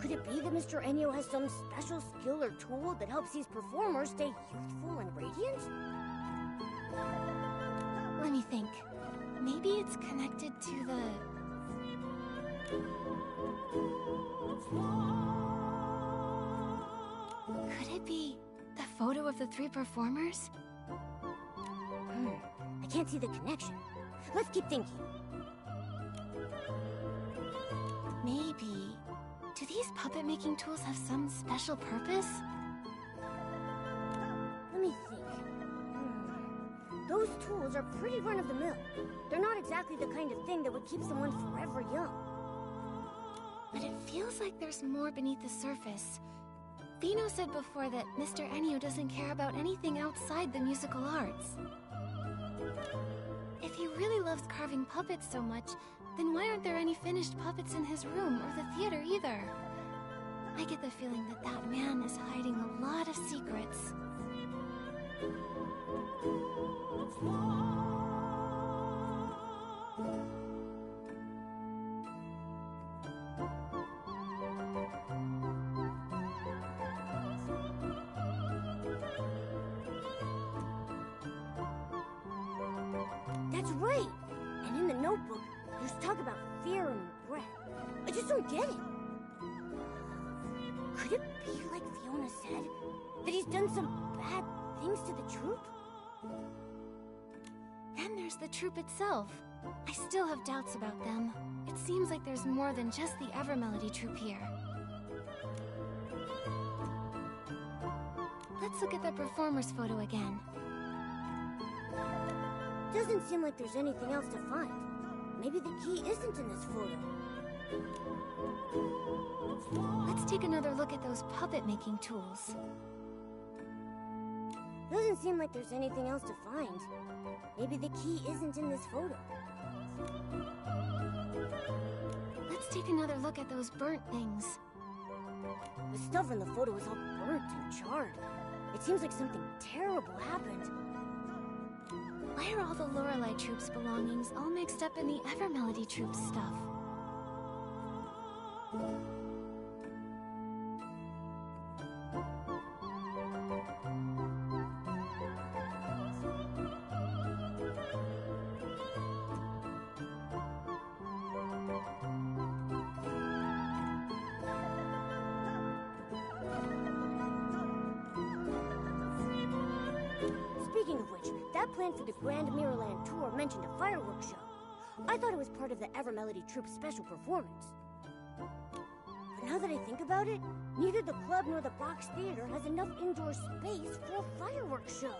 Could it be that Mr. N3ko has some special skill or tool that helps these performers stay youthful and radiant? Let me think. Maybe it's connected to the... Could it be the photo of the 3 performers? I can't see the connection. Let's keep thinking. Maybe... Do these puppet-making tools have some special purpose? Let me think. Those tools are pretty run-of-the-mill. They're not exactly the kind of thing that would keep someone forever young. But it feels like there's more beneath the surface. Vino said before that Mr. N3ko doesn't care about anything outside the musical arts. If he really loves carving puppets so much, then why aren't there any finished puppets in his room or the theater either? I get the feeling that that man is hiding a lot of secrets. That's right! And in the notebook, there's talk about fear and regret. I just don't get it. Could it be like Fiona said? That he's done some bad things to the troupe? Then there's the troupe itself. I still have doubts about them. It seems like there's more than just the Ever Melody troupe here. Let's look at the performer's photo again. Doesn't seem like there's anything else to find. Maybe the key isn't in this photo. Let's take another look at those puppet-making tools. Doesn't seem like there's anything else to find. Maybe the key isn't in this photo. Let's take another look at those burnt things. The stuff in the photo is all burnt and charred. It seems like something terrible happened. Why are all the Lorelei Troop's belongings all mixed up in the Evermelody Troop's stuff? Speaking of which, that plan for the Grand Mirrorland tour mentioned a fireworks show. I thought it was part of the Evermelody Troop's special performance. But now that I think about it, neither the club nor the Box Theater has enough indoor space for a fireworks show.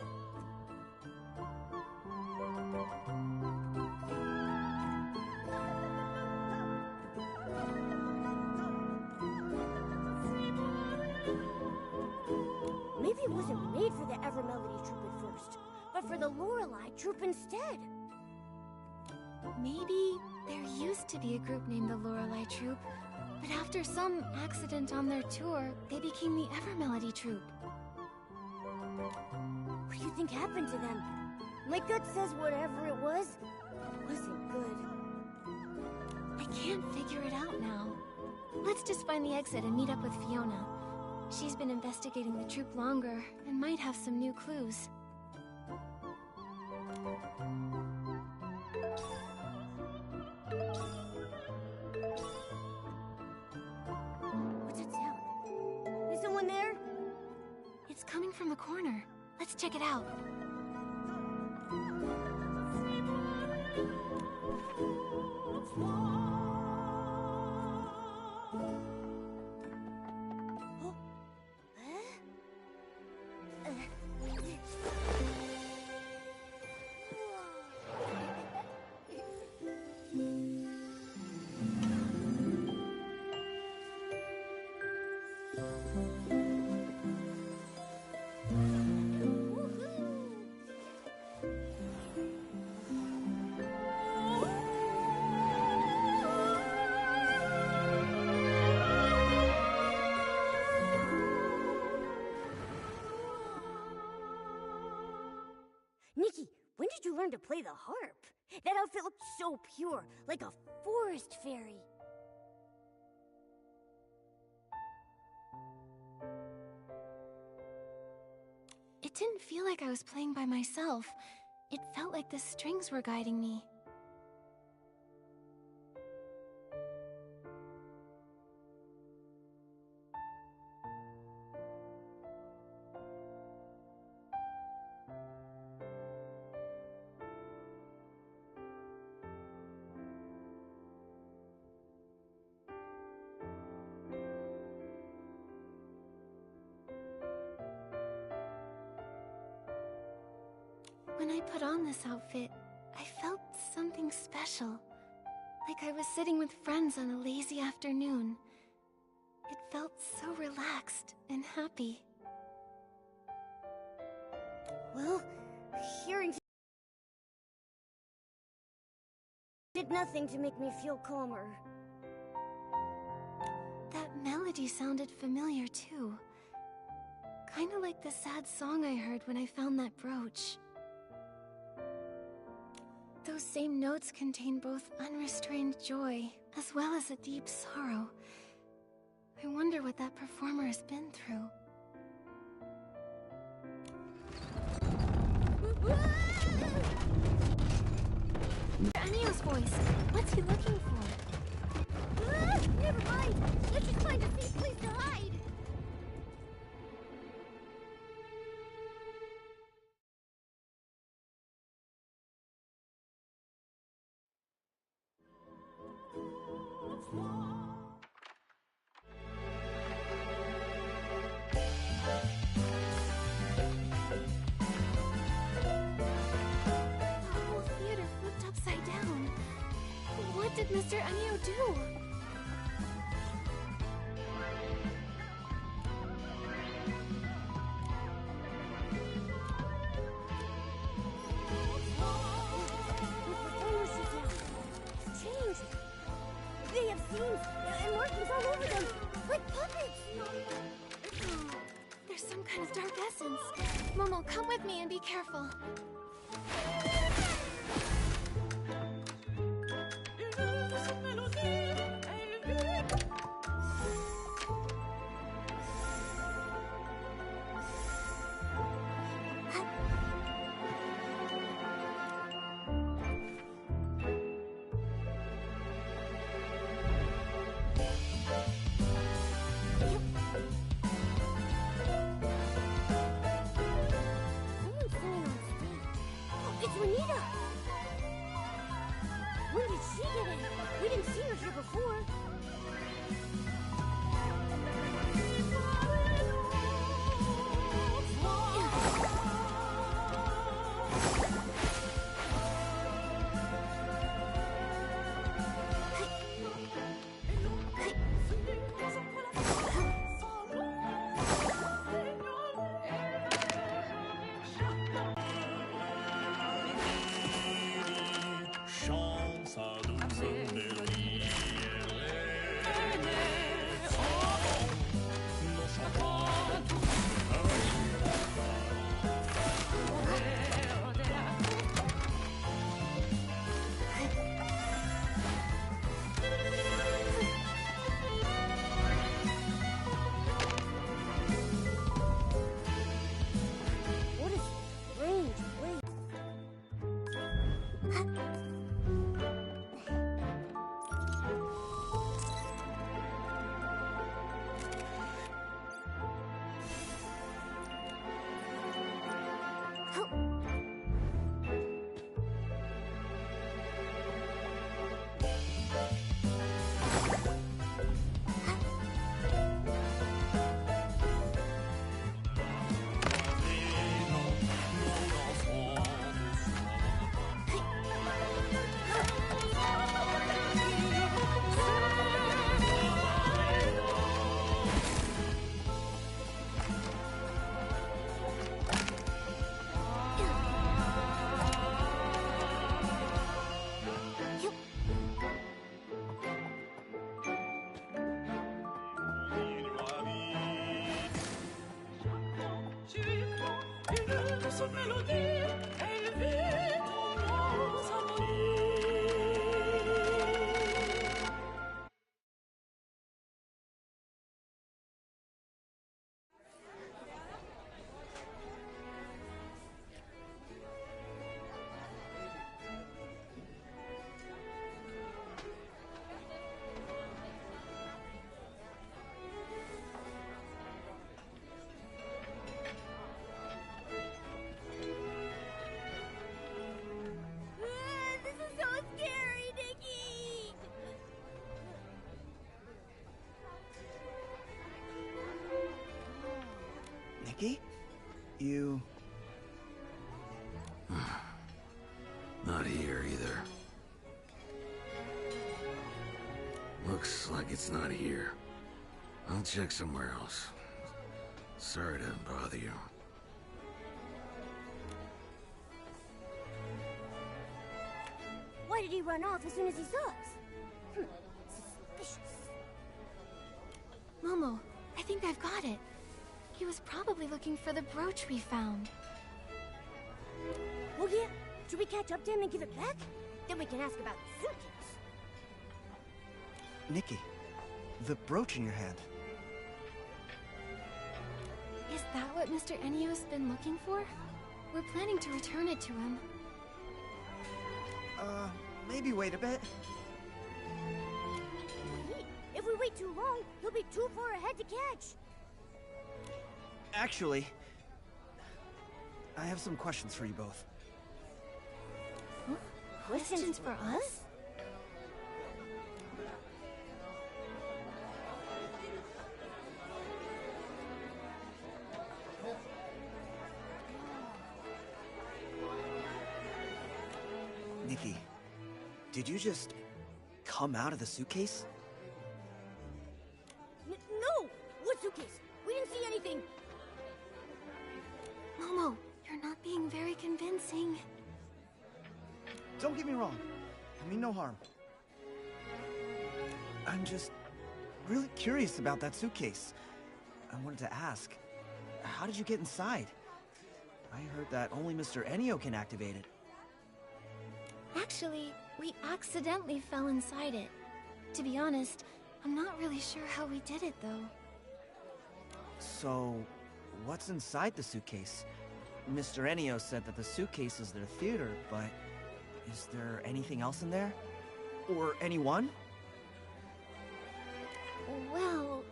Maybe it wasn't made for the Evermelody Troop at first, but for the Lorelei Troop instead. Maybe there used to be a group named the Lorelei Troop, but after some accident on their tour, they became the Evermelody Troop. What do you think happened to them? My gut says whatever it wasn't good. I can't figure it out now. Let's just find the exit and meet up with Fiona. She's been investigating the troop longer and might have some new clues. What's that sound? Is someone there? It's coming from the corner. Let's check it out. Nikki, when did you learn to play the harp? That outfit looked so pure, like a forest fairy. It didn't feel like I was playing by myself. It felt like the strings were guiding me. When I put on this outfit, I felt something special. Like I was sitting with friends on a lazy afternoon. It felt so relaxed and happy. Well, hearing did nothing to make me feel calmer. That melody sounded familiar too. Kinda like the sad song I heard when I found that brooch. Those same notes contain both unrestrained joy as well as a deep sorrow. I wonder what that performer has been through. Ennio's voice! What's he looking for? Never mind! Let's just find a safe place to hide! The whole theater flipped upside down. What did Mr. Ennio do? names and markings all over them, like puppets. There's some kind of dark essence. Momo, come with me and be careful. Someone's singing on stage. Oh, it's Juanita! When did she get in? We didn't see her here before. What a strange place. This is so scary, Nikki! Nikki? You... Not here either. Looks like it's not here. I'll check somewhere else. Sorry to bother you. Why did he run off as soon as he saw us? Suspicious. Momo, I think I've got it. He was probably looking for the brooch we found. Well, yeah. Should we catch up to him and give it back? Then we can ask about the suitcase. Nikki, the brooch in your hand. Is that what Mr. N3ko's been looking for? We're planning to return it to him. Maybe wait a bit. Wait, if we wait too long, he'll be too far ahead to catch. Actually, I have some questions for you both. Huh? Questions for us? Nikki, did you just come out of the suitcase? No! What suitcase? We didn't see anything. Momo, you're not being very convincing. Don't get me wrong. I mean no harm. I'm just really curious about that suitcase. I wanted to ask, how did you get inside? I heard that only Mr. Enio can activate it. Actually, we accidentally fell inside it. To be honest, I'm not really sure how we did it, though. So, what's inside the suitcase? Mr. Enio said that the suitcase is their theater, but is there anything else in there? Or anyone? Well...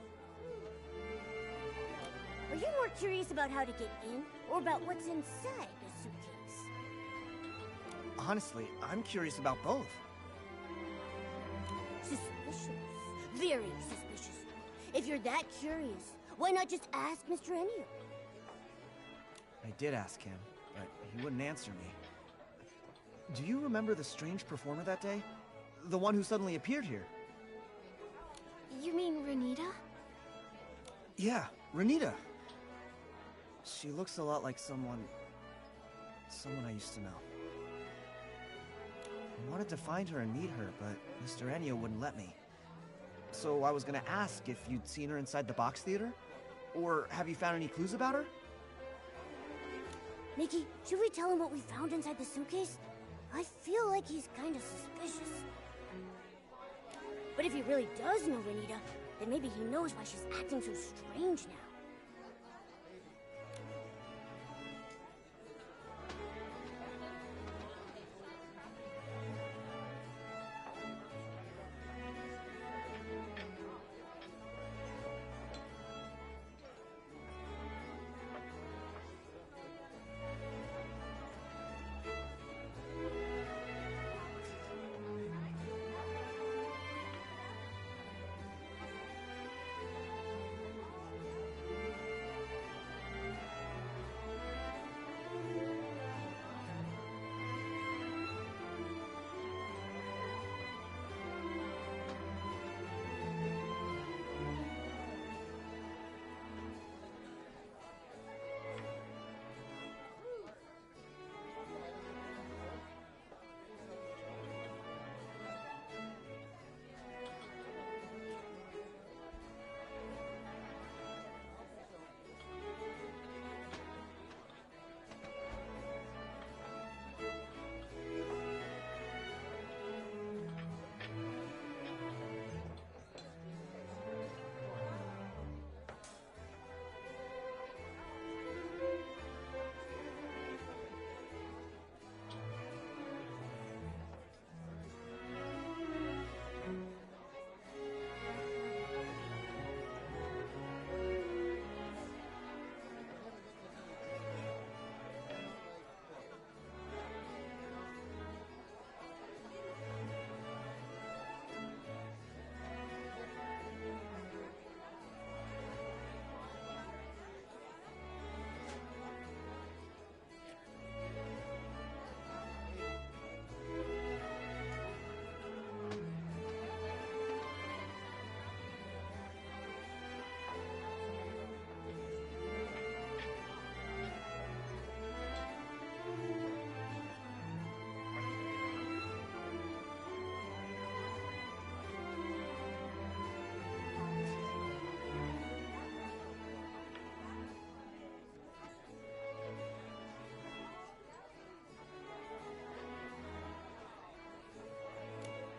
Are you more curious about how to get in, or about what's inside the suitcase? Honestly, I'm curious about both. Suspicious. Very suspicious. If you're that curious, why not just ask Mr. Enio? I did ask him, but he wouldn't answer me. Do you remember the strange performer that day? The one who suddenly appeared here? You mean Renita? Yeah, Renita. She looks a lot like someone I used to know. I wanted to find her and meet her, but Mr. Enio wouldn't let me. So I was gonna ask if you'd seen her inside the box theater? Or have you found any clues about her? Nikki, should we tell him what we found inside the suitcase? I feel like he's kind of suspicious. But if he really does know Renita, then maybe he knows why she's acting so strange now.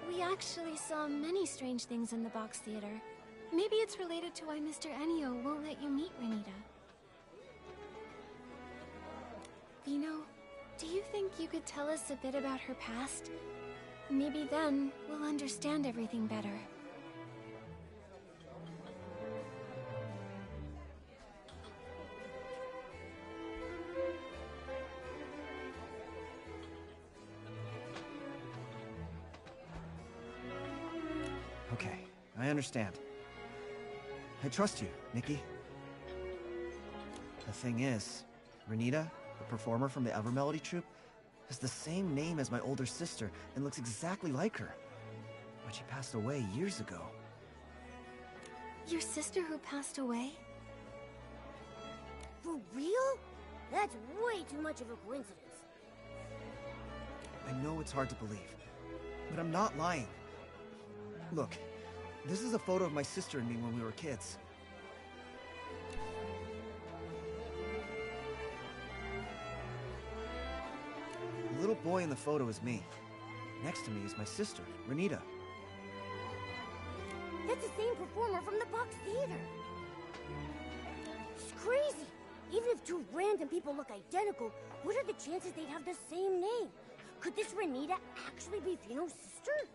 We actually saw many strange things in the box theater. Maybe it's related to why Mr. Enio won't let you meet Renita. You know, do you think you could tell us a bit about her past? Maybe then we'll understand everything better. Okay, I understand. I trust you, Nikki. The thing is, Renita, the performer from the Evermelody troupe, has the same name as my older sister and looks exactly like her. But she passed away years ago. Your sister who passed away? For real? That's way too much of a coincidence. I know it's hard to believe, but I'm not lying. Look, This is a photo of my sister and me when we were kids. The little boy in the photo is me. Next to me is my sister, Renita. That's the same performer from the Box Theater. It's crazy. Even if two random people look identical, what are the chances they'd have the same name? Could this Renita actually be Vino's sister?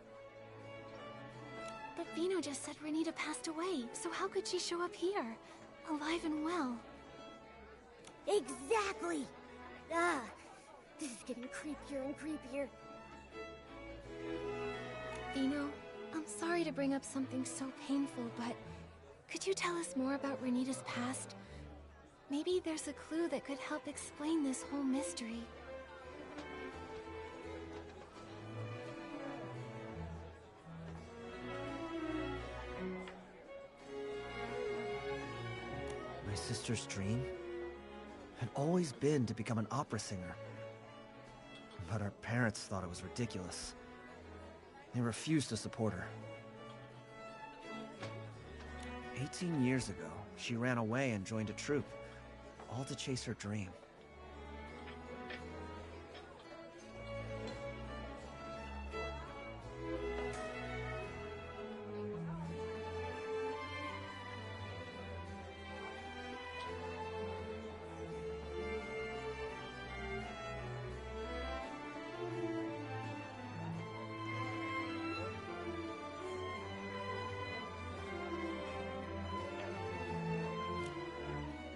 But Vino just said Renita passed away, so how could she show up here? Alive and well. Exactly! Ah, this is getting creepier and creepier. Vino, I'm sorry to bring up something so painful, but could you tell us more about Renita's past? Maybe there's a clue that could help explain this whole mystery. My sister's dream had always been to become an opera singer. But our parents thought it was ridiculous. They refused to support her. 18 years ago, she ran away and joined a troupe, all to chase her dream.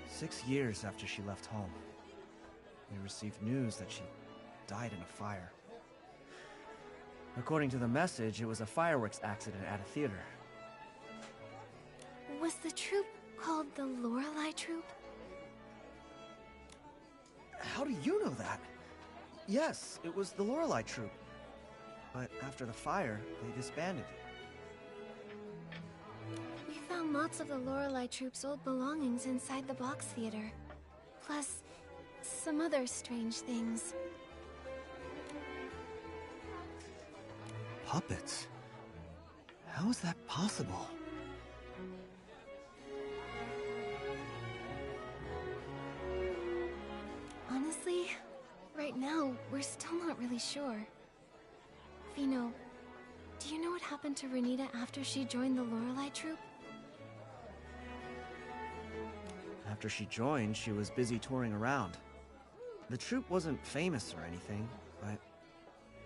Six years after she left home, we received news that she died in a fire. According to the message, it was a fireworks accident at a theater. Was the troupe called the Lorelei Troupe? How do you know that? Yes, it was the Lorelei Troupe. But after the fire, they disbanded. We found lots of the Lorelei Troupe's old belongings inside the Box Theater. Plus, some other strange things. Puppets? How is that possible? Honestly, right now, we're still not really sure. Vino, do you know what happened to Renita after she joined the Lorelei Troupe? After she joined, she was busy touring around. The troupe wasn't famous or anything, but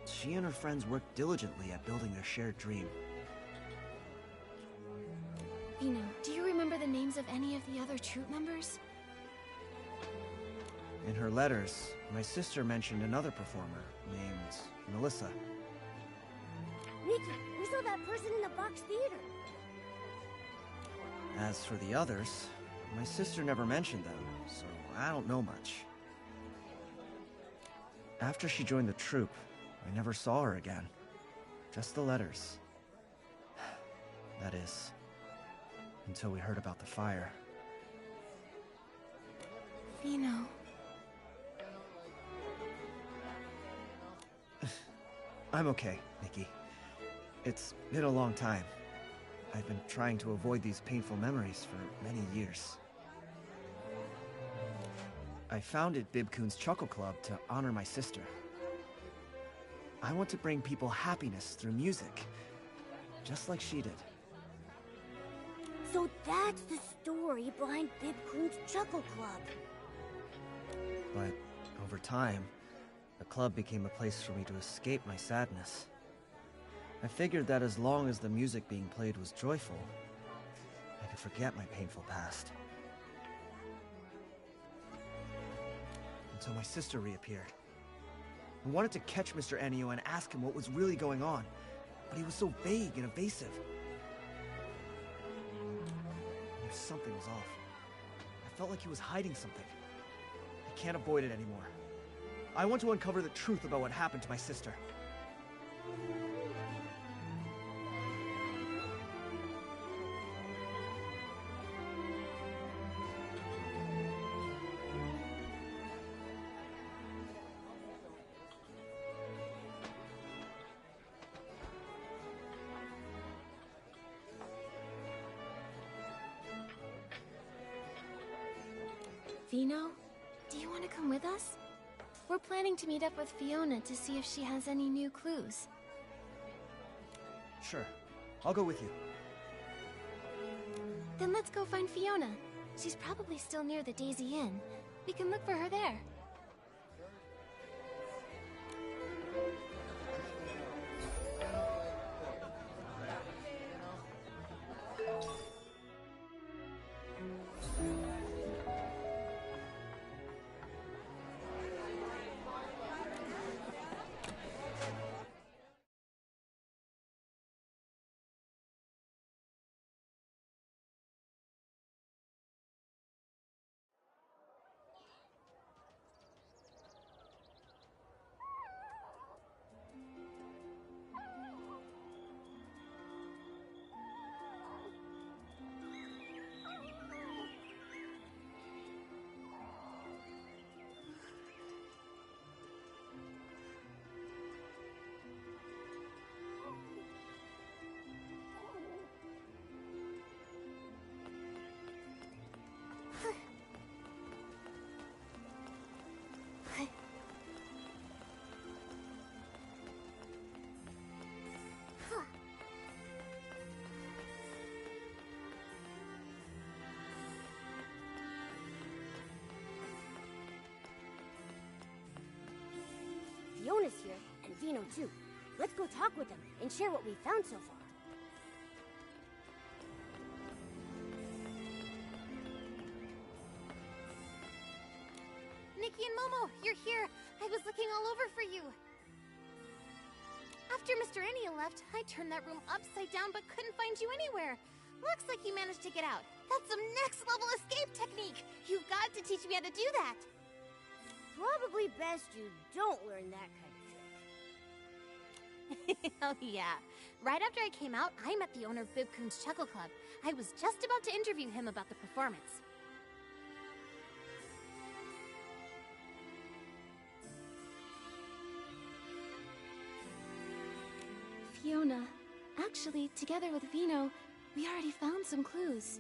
she and her friends worked diligently at building their shared dream. Vino, do you remember the names of any of the other troupe members? In her letters, my sister mentioned another performer named Melissa. Nikki, we saw that person in the Box Theater. As for the others, my sister never mentioned them, so I don't know much. After she joined the troupe, I never saw her again. Just the letters. That is, until we heard about the fire. Vino. I'm okay, Nikki. It's been a long time. I've been trying to avoid these painful memories for many years. I founded Bib-kun's Chuckle Club to honor my sister. I want to bring people happiness through music, just like she did. So that's the story behind Bib-kun's Chuckle Club. But over time, the club became a place for me to escape my sadness. I figured that as long as the music being played was joyful, I could forget my painful past. Until my sister reappeared. I wanted to catch Mr. Ennio and ask him what was really going on, but he was so vague and evasive. I knew something was off. I felt like he was hiding something. I can't avoid it anymore. I want to uncover the truth about what happened to my sister. Vino, do you want to come with us? We're planning to meet up with Fiona to see if she has any new clues. Sure. I'll go with you. Then let's go find Fiona. She's probably still near the Daisy Inn. We can look for her there. Fiona's here, and Vino too. Let's go talk with them and share what we found so far. Nikki and Momo, you're here. I was looking all over for you. After Mr. Enya left, I turned that room upside down but couldn't find you anywhere. Looks like you managed to get out. That's some next-level escape technique. You've got to teach me how to do that. Probably best you don't learn that kind of trick. Oh yeah. Right after I came out, I met the owner of Bibcoon's Chuckle Club. I was just about to interview him about the performance. Fiona, actually, together with Vino, we already found some clues.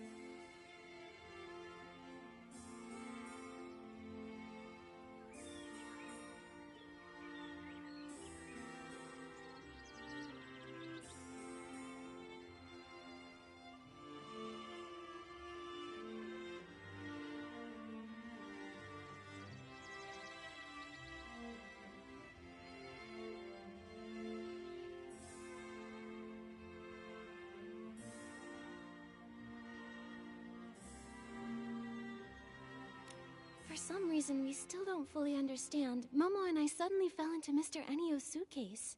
For some reason we still don't fully understand, Momo and I suddenly fell into Mr. Enio's suitcase.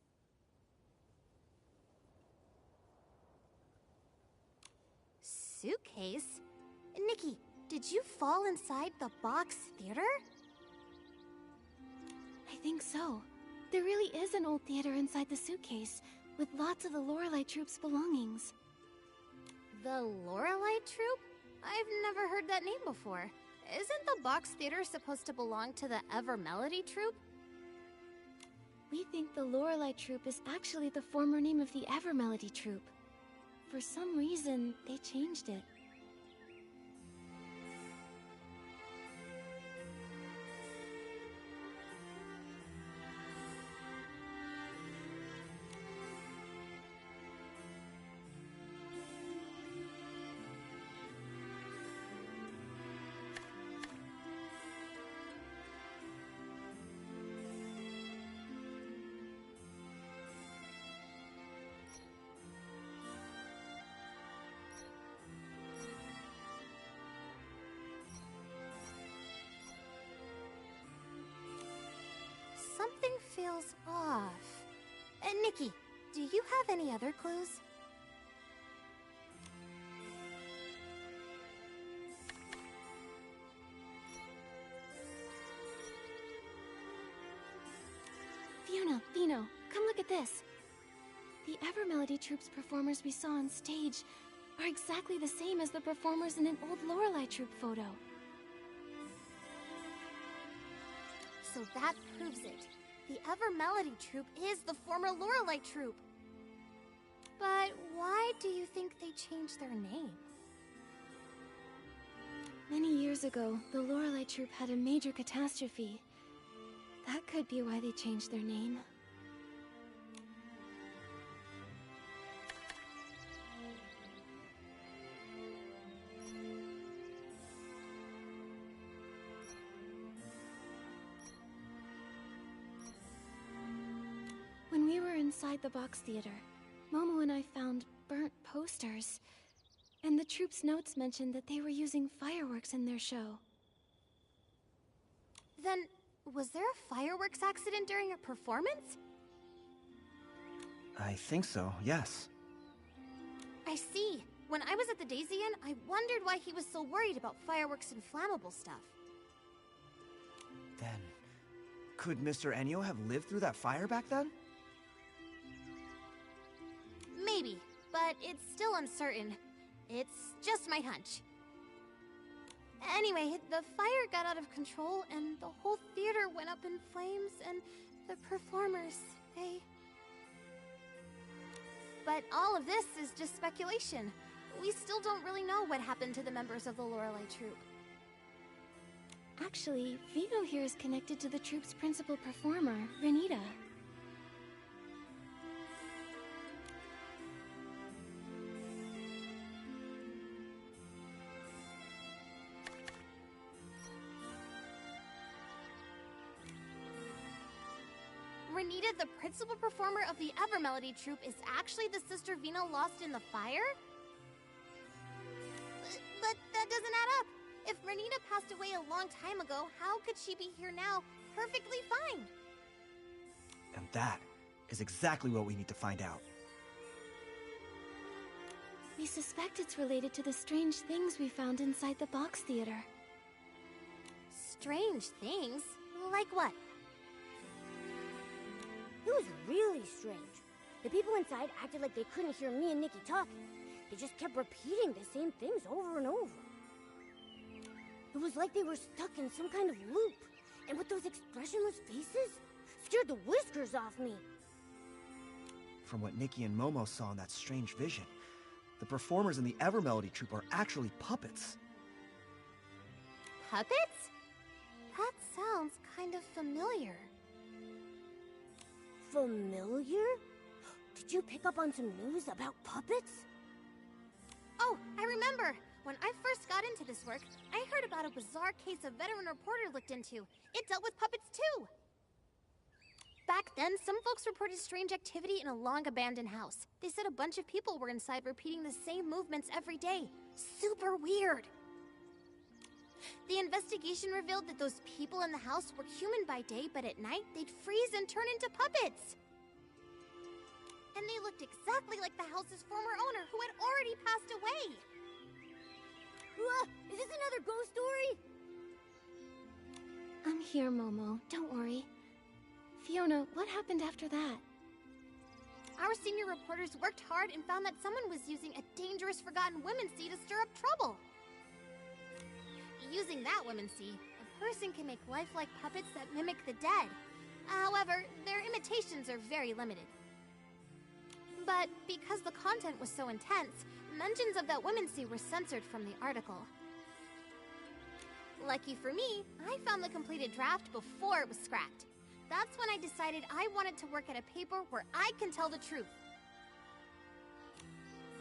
Suitcase? Nikki, did you fall inside the box theater? I think so. There really is an old theater inside the suitcase, with lots of the Lorelei Troupe's belongings. The Lorelei Troupe? I've never heard that name before. Isn't the box theater supposed to belong to the Ever Melody Troupe? We think the Lorelei Troupe is actually the former name of the Ever Melody Troupe. For some reason, they changed it. Something feels off. Nikki, do you have any other clues? Fiona, Vino, come look at this. The Ever Melody Troupe's performers we saw on stage are exactly the same as the performers in an old Lorelei Troupe photo. So that proves it. The Ever Melody Troupe is the former Lorelei Troupe. But why do you think they changed their name? Many years ago, the Lorelei troop had a major catastrophe. That could be why they changed their name. When we were inside the box theater, Momo and I found burnt posters. And the troop's notes mentioned that they were using fireworks in their show. Then, was there a fireworks accident during a performance? I think so, yes. I see. When I was at the Daisy Inn, I wondered why he was so worried about fireworks and flammable stuff. Then, could Mr. Ennio have lived through that fire back then? Maybe, but it's still uncertain. It's just my hunch. Anyway, the fire got out of control and the whole theater went up in flames and the performers, they... But all of this is just speculation. We still don't really know what happened to the members of the Lorelei troupe. Actually, Vino here is connected to the troupe's principal performer, Renita. Renita, the principal performer of the Evermelody troupe, is actually the sister Vina lost in the fire? But that doesn't add up. If Renita passed away a long time ago, how could she be here now, perfectly fine? And that is exactly what we need to find out. We suspect it's related to the strange things we found inside the box theater. Strange things? Like what? It was really strange. The people inside acted like they couldn't hear me and Nikki talking. They just kept repeating the same things over and over. It was like they were stuck in some kind of loop. And with those expressionless faces, scared the whiskers off me. From what Nikki and Momo saw in that strange vision, the performers in the Evermelody troupe are actually puppets. Puppets? That sounds kind of familiar. Familiar? Did you pick up on some news about puppets? Oh, I remember! When I first got into this work, I heard about a bizarre case a veteran reporter looked into. It dealt with puppets too! Back then, some folks reported strange activity in a long-abandoned house. They said a bunch of people were inside repeating the same movements every day. Super weird! The investigation revealed that those people in the house were human by day, but at night, they'd freeze and turn into puppets! And they looked exactly like the house's former owner, who had already passed away! Is this another ghost story? I'm here, Momo. Don't worry. Fiona, what happened after that? Our senior reporters worked hard and found that someone was using a dangerous forgotten women's-sea to stir up trouble. Using that women's-sea, a person can make lifelike puppets that mimic the dead. However, their imitations are very limited. But because the content was so intense, mentions of that women's-sea were censored from the article. Lucky for me, I found the completed draft before it was scrapped. That's when I decided I wanted to work at a paper where I can tell the truth.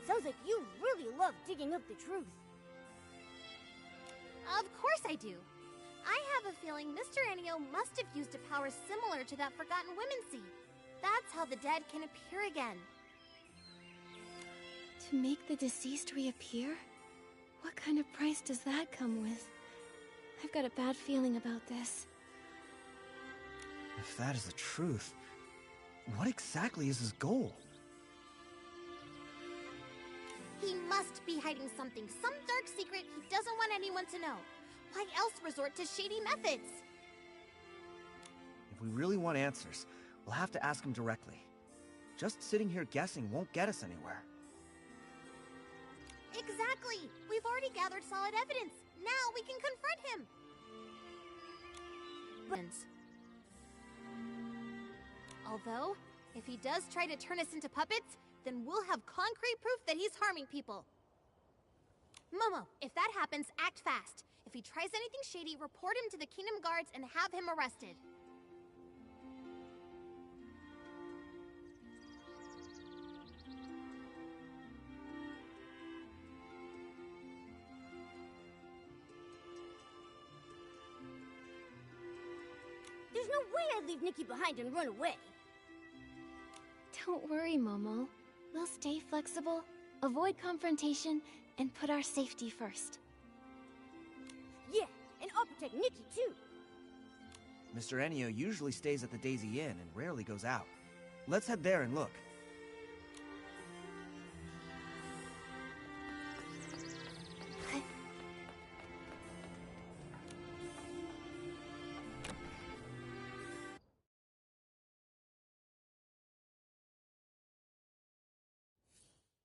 Sounds like you really love digging up the truth. Of course I do. I have a feeling Mr. Ennio must have used a power similar to that forgotten women's-sea. That's how the dead can appear again. To make the deceased reappear? What kind of price does that come with? I've got a bad feeling about this. If that is the truth, what exactly is his goal? He must be hiding something, some dark secret he doesn't want anyone to know. Why else resort to shady methods? If we really want answers, we'll have to ask him directly. Just sitting here guessing won't get us anywhere. Exactly! We've already gathered solid evidence. Now we can confront him! Although, if he does try to turn us into puppets, then we'll have concrete proof that he's harming people. Momo, if that happens, act fast. If he tries anything shady, report him to the Kingdom Guards and have him arrested. There's no way I'd leave Nikki behind and run away. Don't worry, Momo. We'll stay flexible, avoid confrontation, and put our safety first. Yeah, and I'll protect Nikki too. Mr. Ennio usually stays at the Daisy Inn and rarely goes out. Let's head there and look.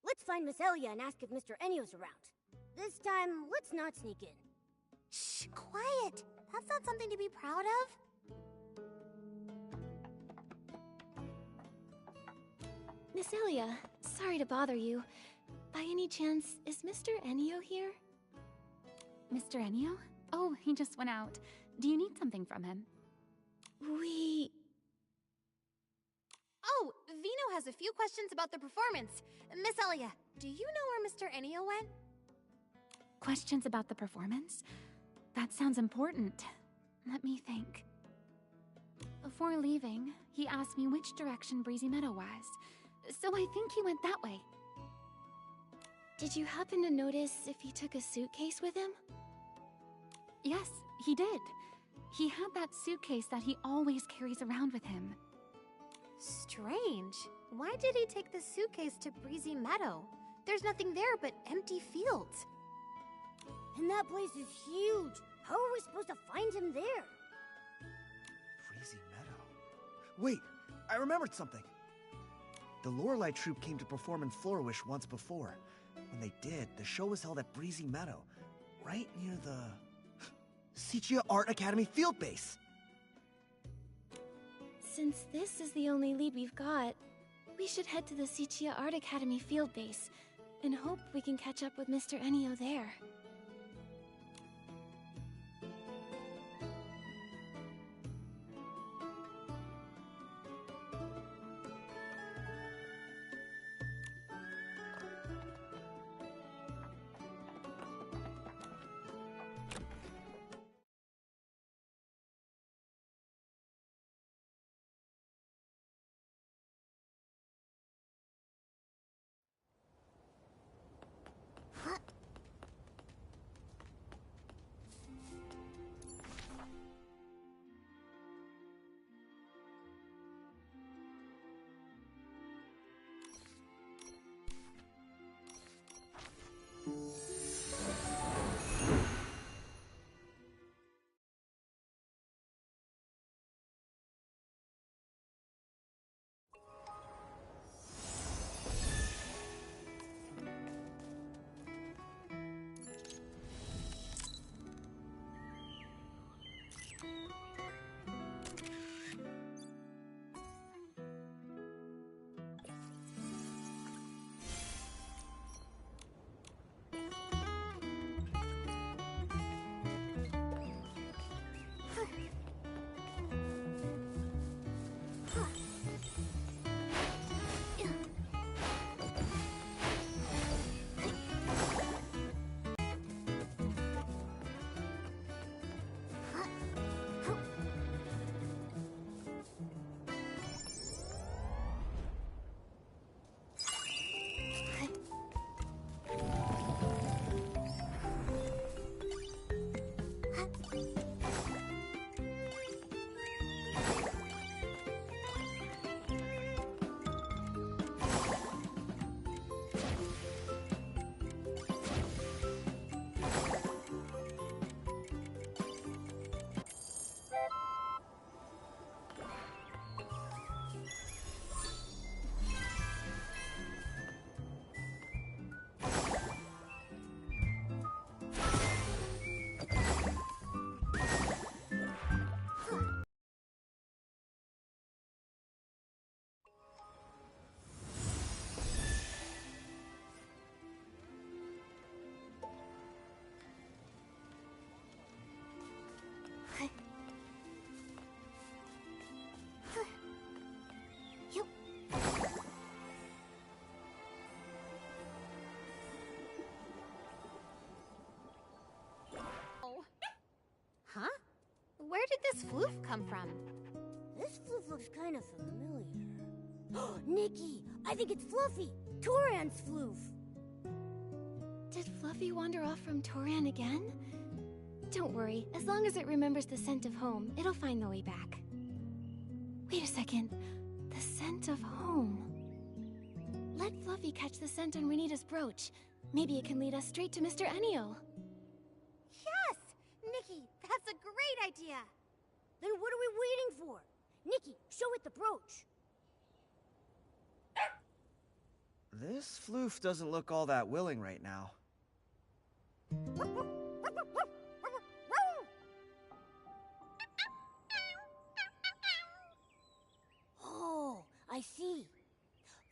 Let's find Miss Elia and ask if Mr. Ennio's around. This time, let's not sneak in. Shh, quiet. That's not something to be proud of. Miss Elia, sorry to bother you. By any chance, is Mr. Ennio here? Mr. Ennio? Oh, he just went out. Do you need something from him? Oh, Vino has a few questions about the performance. Miss Elia, do you know where Mr. Ennio went? Questions about the performance? That sounds important. Let me think. Before leaving, he asked me which direction Breezy Meadow was. So I think he went that way. Did you happen to notice if he took a suitcase with him? Yes, he did. He had that suitcase that he always carries around with him. Strange. Why did he take the suitcase to Breezy Meadow? There's nothing there but empty fields. And that place is huge. How are we supposed to find him there? Breezy Meadow. Wait, I remembered something. The Lorelei troupe came to perform in Flourish once before. When they did, the show was held at Breezy Meadow, right near the Sichia Art Academy field base. Since this is the only lead we've got, we should head to the Sichia Art Academy field base and hope we can catch up with Mr. Ennio there. did this floof come from? This floof looks kind of familiar. Nikki, I think it's Fluffy, Toran's floof. Did Fluffy wander off from Toran again? Don't worry, as long as it remembers the scent of home, it'll find the way back. Wait a second. The scent of home. Let Fluffy catch the scent on Renita's brooch. Maybe it can lead us straight to Mr. Enio. Yes! Nikki, that's a great idea! Then what are we waiting for? Nikki, show it the brooch. This floof doesn't look all that willing right now. Oh, I see.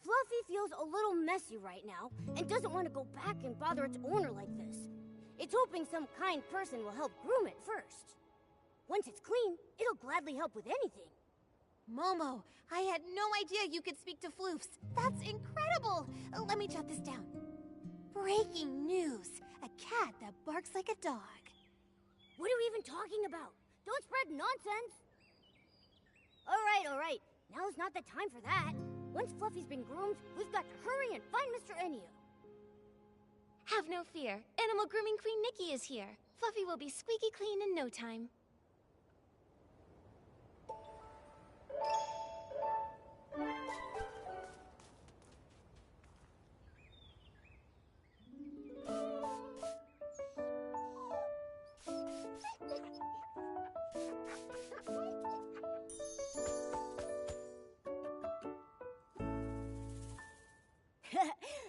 Fluffy feels a little messy right now and doesn't want to go back and bother its owner like this. It's hoping some kind person will help groom it first. Once it's clean, it'll gladly help with anything. Momo, I had no idea you could speak to floofs. That's incredible! Let me jot this down. Breaking news. A cat that barks like a dog. What are we even talking about? Don't spread nonsense! All right. Now's not the time for that. Once Fluffy's been groomed, we've got to hurry and find Mr. Enio. Have no fear. Animal Grooming Queen Nikki is here. Fluffy will be squeaky clean in no time.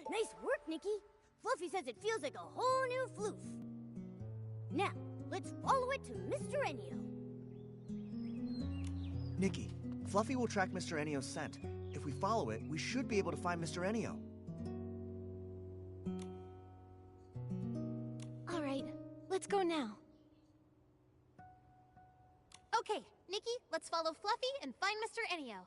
Nice work, Nikki. Fluffy says it feels like a whole new floof. Now, let's follow it to Mr. Enio. Nikki, Fluffy will track Mr. Enio's scent. If we follow it, we should be able to find Mr. Enio. All right, let's go now. Okay, Nikki, let's follow Fluffy and find Mr. Enio.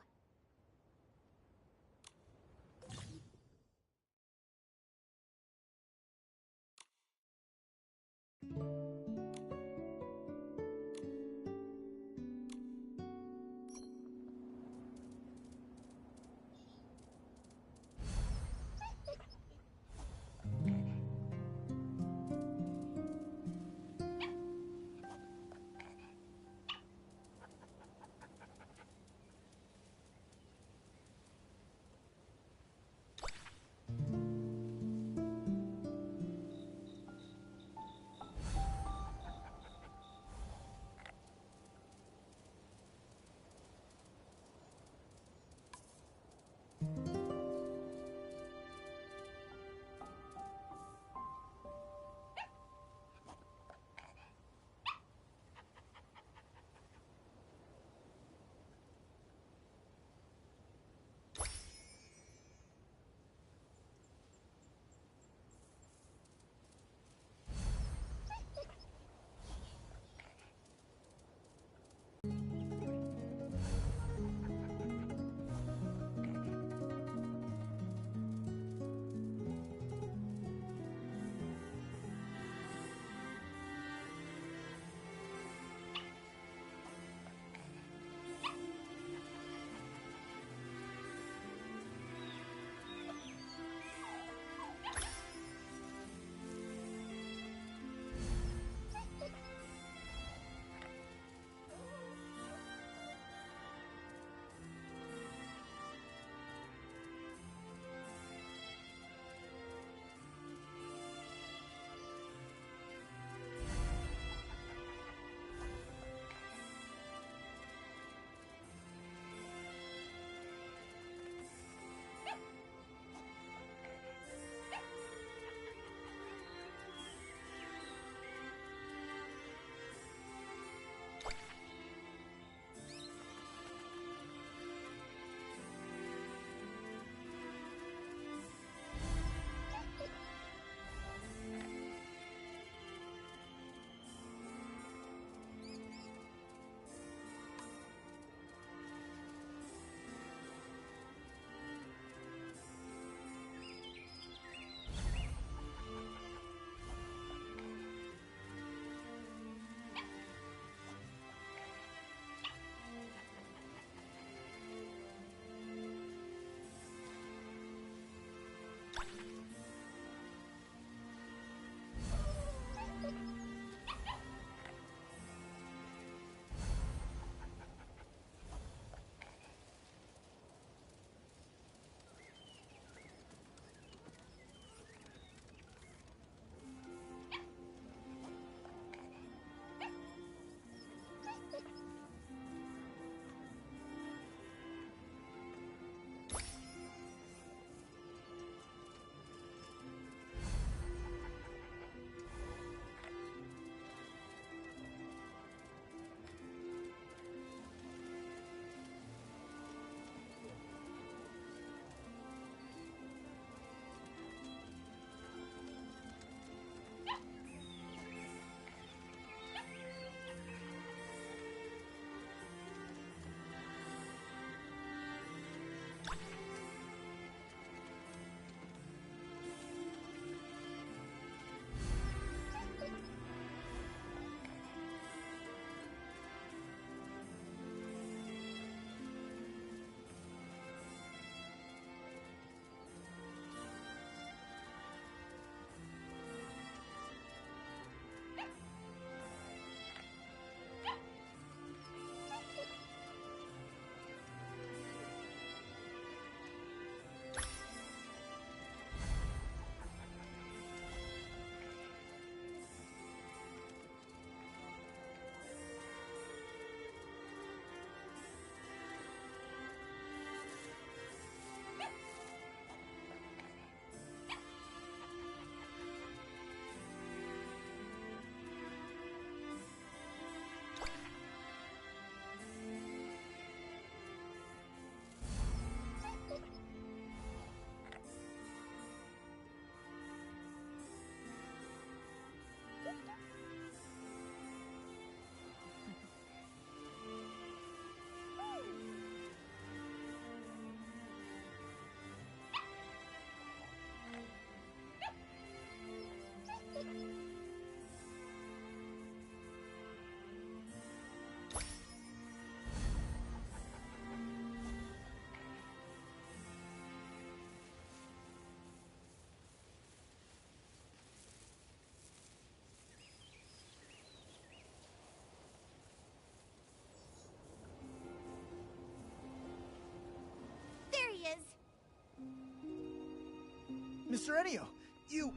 Mr. Ennio, you...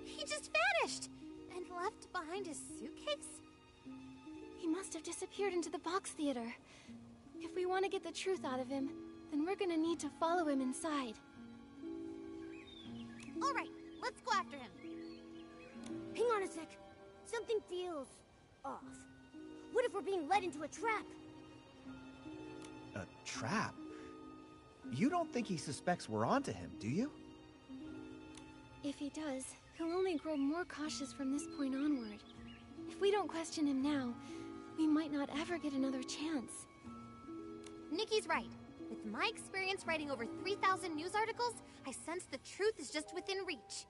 He just vanished! And left behind his suitcase? He must have disappeared into the box theater. If we want to get the truth out of him, then we're gonna need to follow him inside. Alright, let's go after him. Hang on a sec. Something feels off. What if we're being led into a trap? A trap? You don't think he suspects we're onto him, do you? If he does, he'll only grow more cautious from this point onward. If we don't question him now, we might not ever get another chance. Nikki's right. With my experience writing over 3,000 news articles, I sense the truth is just within reach.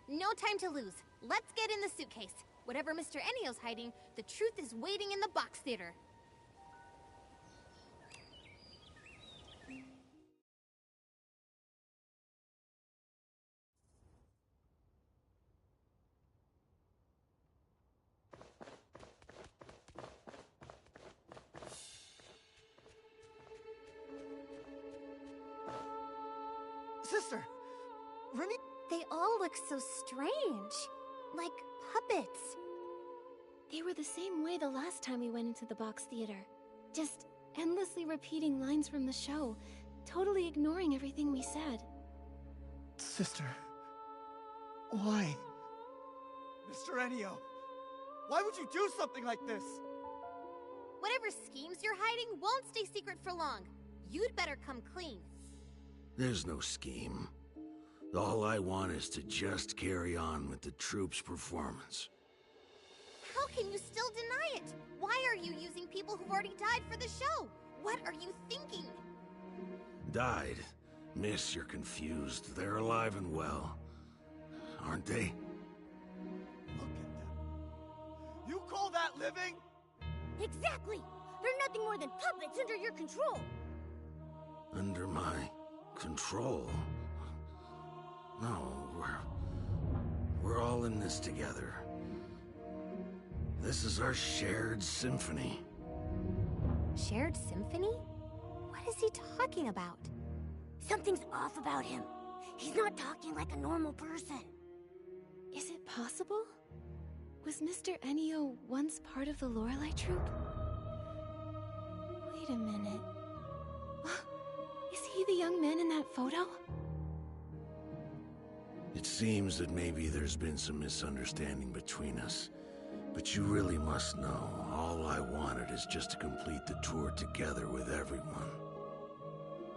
No time to lose. Let's get in the suitcase. Whatever Mr. Ennio's hiding, the truth is waiting in the box theater. Sister! Remy... They all look so strange. Like puppets. They were the same way the last time we went into the box theater. Just endlessly repeating lines from the show, totally ignoring everything we said. Sister... why? Mr. Ennio, why would you do something like this? Whatever schemes you're hiding won't stay secret for long. You'd better come clean. There's no scheme. All I want is to just carry on with the troupe's performance. How can you still deny it? Why are you using people who've already died for the show? What are you thinking? Died? Miss, you're confused. They're alive and well. Aren't they? Look at them. You call that living? Exactly! They're nothing more than puppets under your control! Under my control? No, we're all in this together. This is our shared symphony. Shared symphony? What is he talking about? Something's off about him. He's not talking like a normal person. Is it possible? Was Mr. Ennio once part of the Lorelei troupe? Wait a minute. Is he the young man in that photo? It seems that maybe there's been some misunderstanding between us. But you really must know, all I wanted is just to complete the tour together with everyone.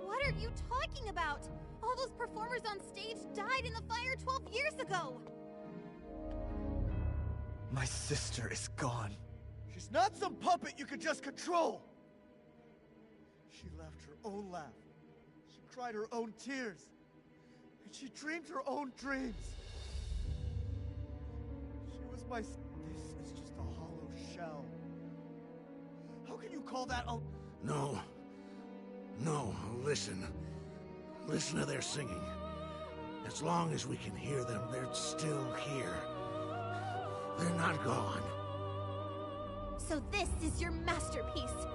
What are you talking about? All those performers on stage died in the fire 12 years ago! My sister is gone. She's not some puppet you could just control! She left her own laugh. She cried her own tears. And she dreamed her own dreams. She was my... This is just a hollow shell. How can you call that a... No. No, listen. Listen to their singing. As long as we can hear them, they're still here. They're not gone. So this is your masterpiece.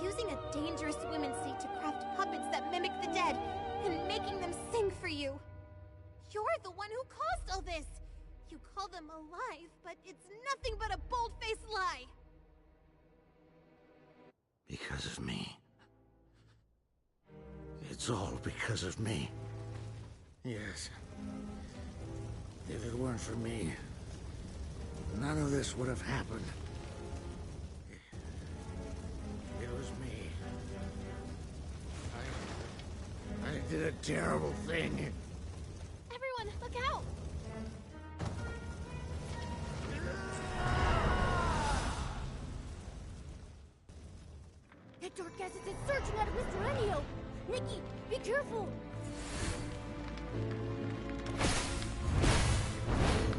Using a dangerous women's seat to craft puppets that mimic the dead, and making them sing for you. You're the one who caused all this. You call them alive, but it's nothing but a bold-faced lie. Because of me. It's all because of me. Yes. If it weren't for me, none of this would have happened. It was me. I did a terrible thing. Everyone, look out! That dark gas is surging out of Mr. Ennio! Nikki, be careful!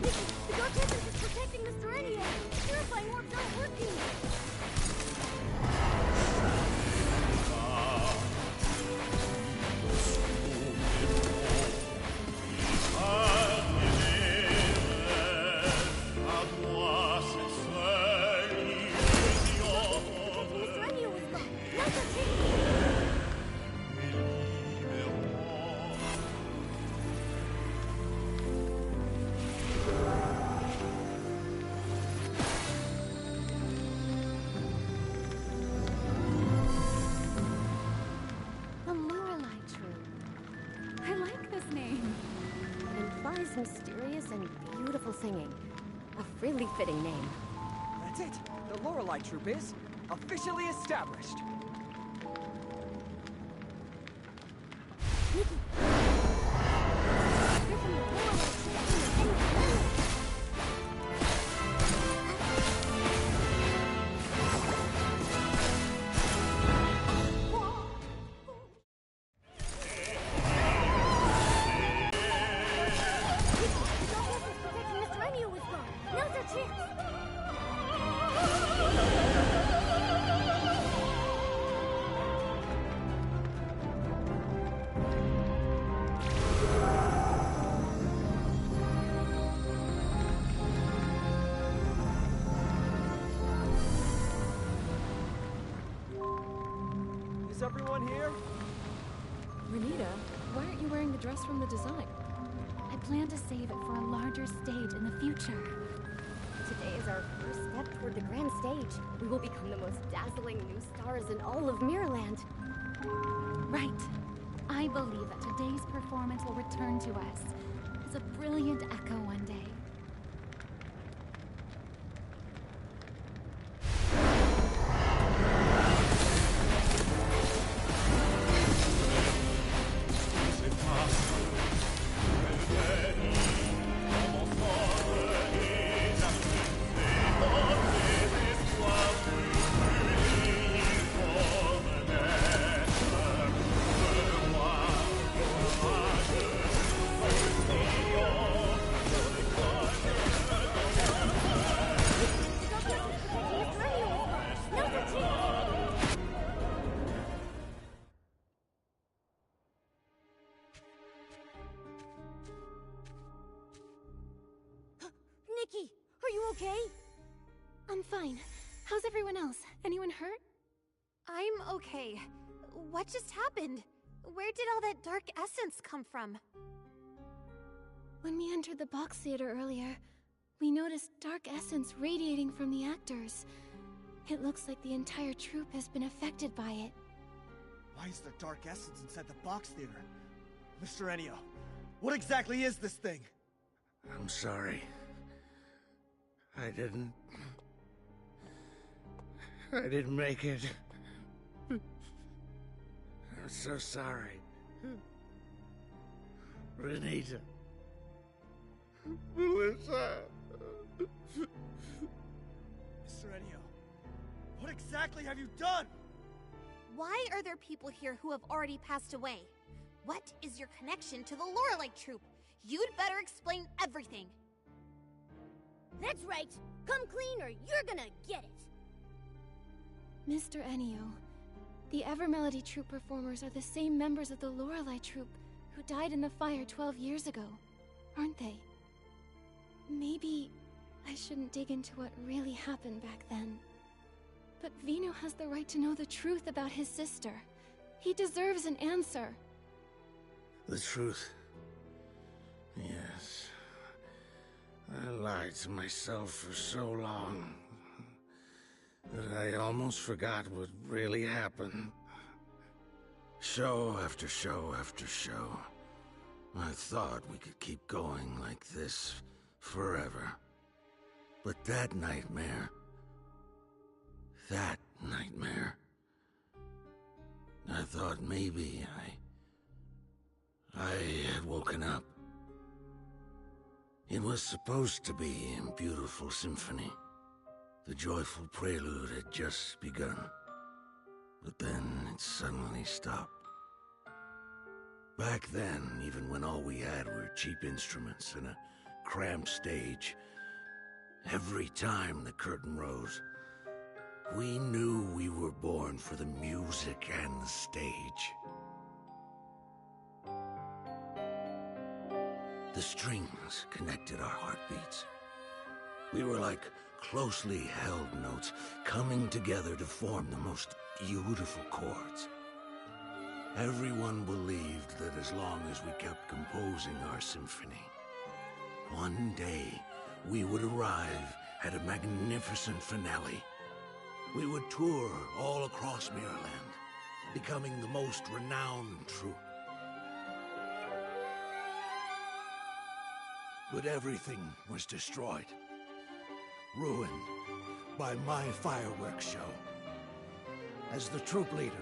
Nikki, the dark essence is protecting Mr. Ennio! Purifying orbs aren't working! It's mysterious and beautiful singing. A really fitting name. That's it. The Lorelei Troupe is officially established. Nikki! You're from the Lorelei Troupe. Mr. Enio was gone. Now's our chance. Is everyone here? Renita, why aren't you wearing the dress from the design? I plan to save it for a larger stage in the future. Today is our first step toward the grand stage. We will become the most dazzling new stars in all of Mirrorland. Right. I believe that today's performance will return to us as a brilliant echo one day. Nikki, are you okay? I'm fine. How's everyone else? Anyone hurt? I'm okay. What just happened? Where did all that dark essence come from? When we entered the box theater earlier, we noticed dark essence radiating from the actors. It looks like the entire troupe has been affected by it. Why is there dark essence inside the box theater? Mr. Enio, what exactly is this thing? I'm sorry. I didn't make it. I'm so sorry. Renita. Melissa. Mr. Enio, what exactly have you done? Why are there people here who have already passed away? What is your connection to the Lorelei Troupe? You'd better explain everything. That's right. Come clean or you're gonna get it. Mr. Enio, the Evermelody Troupe performers are the same members of the Lorelei Troupe who died in the fire 12 years ago, aren't they? Maybe I shouldn't dig into what really happened back then. But Vino has the right to know the truth about his sister. He deserves an answer. The truth. Yes. I lied to myself for so long that I almost forgot what really happened. Show after show after show. I thought we could keep going like this forever. But that nightmare, I thought maybe I had woken up. It was supposed to be a beautiful symphony. The joyful prelude had just begun. But then it suddenly stopped. Back then, even when all we had were cheap instruments and a cramped stage, every time the curtain rose, we knew we were born for the music and the stage. The strings connected our heartbeats. We were like closely held notes coming together to form the most beautiful chords. Everyone believed that as long as we kept composing our symphony, one day we would arrive at a magnificent finale. We would tour all across Mirrorland, becoming the most renowned troupe. But everything was destroyed. Ruined by my fireworks show. As the troop leader,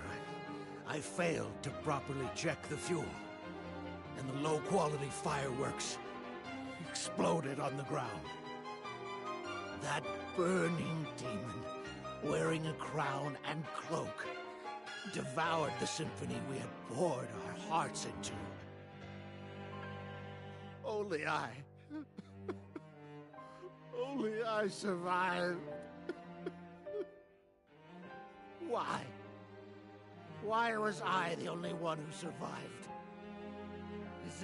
I failed to properly check the fuel. And the low-quality fireworks exploded on the ground. That burning demon, wearing a crown and cloak, devoured the symphony we had poured our hearts into. Only I survived. Why? Why was I the only one who survived? Is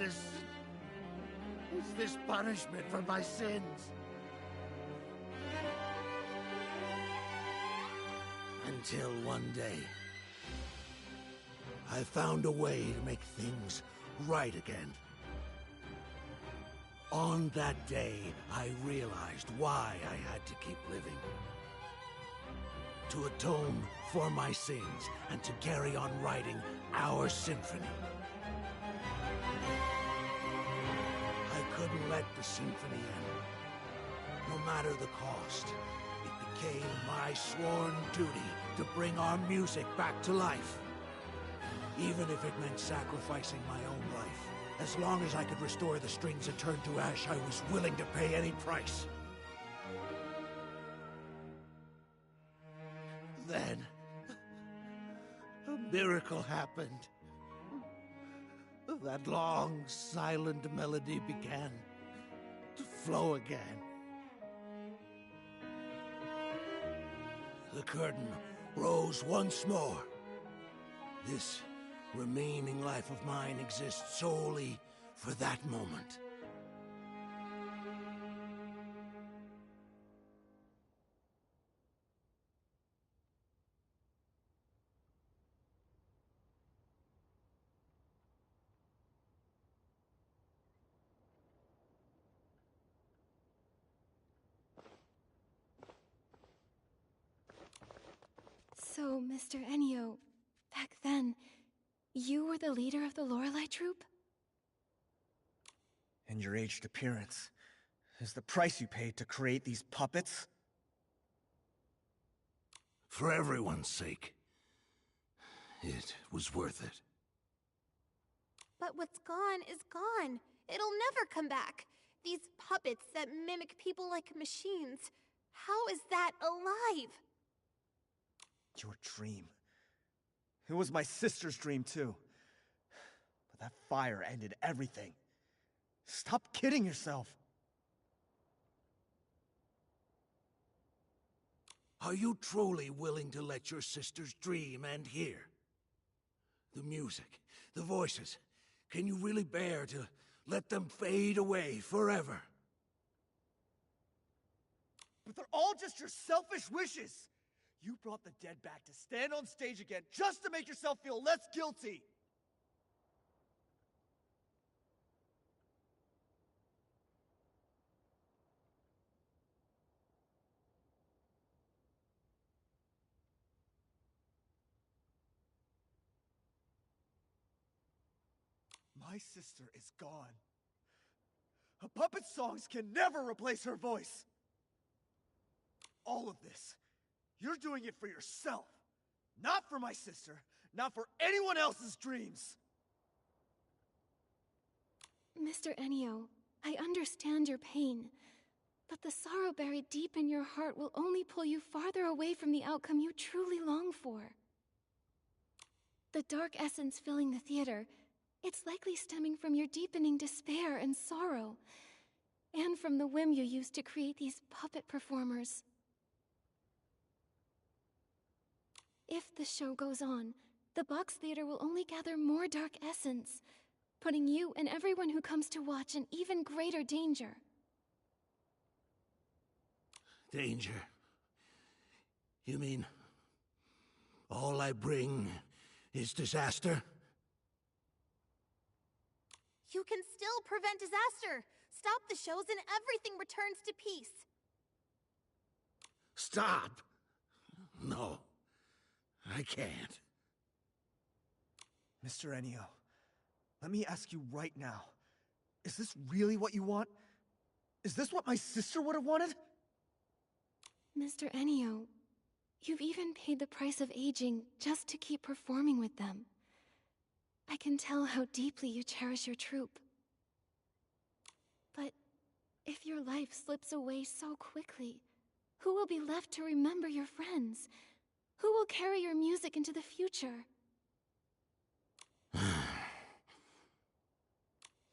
this punishment for my sins? Until one day, I found a way to make things right again. On that day, I realized why I had to keep living. To atone for my sins and to carry on writing our symphony. I couldn't let the symphony end. No matter the cost, it became my sworn duty to bring our music back to life. Even if it meant sacrificing my own life. As long as I could restore the strings and turn to ash, I was willing to pay any price. Then, a miracle happened. That long, silent melody began to flow again. The curtain rose once more. This remaining life of mine exists solely for that moment. So, Mr. Ennio, back then, you were the leader of the Lorelei troupe? And your aged appearance is the price you paid to create these puppets? For everyone's sake, it was worth it. But what's gone is gone. It'll never come back. These puppets that mimic people like machines. How is that alive? Your dream. It was my sister's dream, too. But that fire ended everything. Stop kidding yourself. Are you truly willing to let your sister's dream end here? The music, the voices, can you really bear to let them fade away forever? But they're all just your selfish wishes. You brought the dead back to stand on stage again just to make yourself feel less guilty. My sister is gone. A puppet songs can never replace her voice. All of this, you're doing it for yourself. Not for my sister, not for anyone else's dreams. Mr. Ennio, I understand your pain, but the sorrow buried deep in your heart will only pull you farther away from the outcome you truly long for. The dark essence filling the theater, it's likely stemming from your deepening despair and sorrow, and from the whim you used to create these puppet performers. If the show goes on, the box theater will only gather more dark essence, putting you and everyone who comes to watch in even greater danger. Danger? You mean all I bring is disaster? You can still prevent disaster. Stop the shows and everything returns to peace. Stop! No, I can't. Mr. Ennio, let me ask you right now. Is this really what you want? Is this what my sister would have wanted? Mr. Ennio, you've even paid the price of aging just to keep performing with them. I can tell how deeply you cherish your troupe. But if your life slips away so quickly, who will be left to remember your friends? Who will carry your music into the future?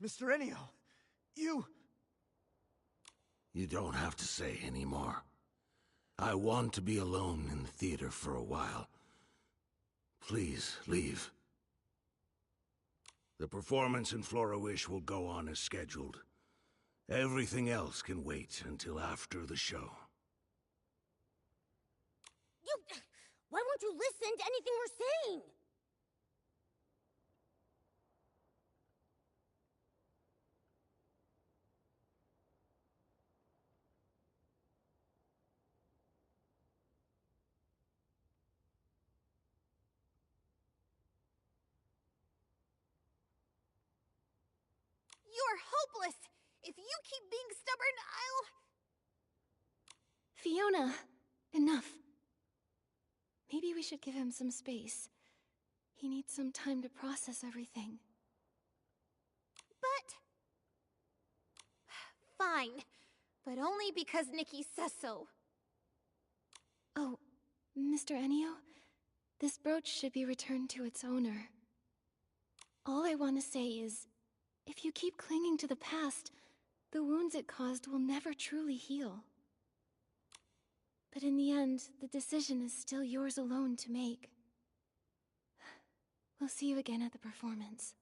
Mr. Ennio, you... You don't have to say any more. I want to be alone in the theater for a while. Please, leave. The performance in Flora-Wish will go on as scheduled. Everything else can wait until after the show. Why won't you listen to anything we're saying? You're hopeless! If you keep being stubborn, Fiona, enough. Maybe we should give him some space. He needs some time to process everything. But... Fine. But only because Nikki says so. Oh, Mr. Ennio, this brooch should be returned to its owner. All I want to say is, if you keep clinging to the past, the wounds it caused will never truly heal. But in the end, the decision is still yours alone to make. We'll see you again at the performance.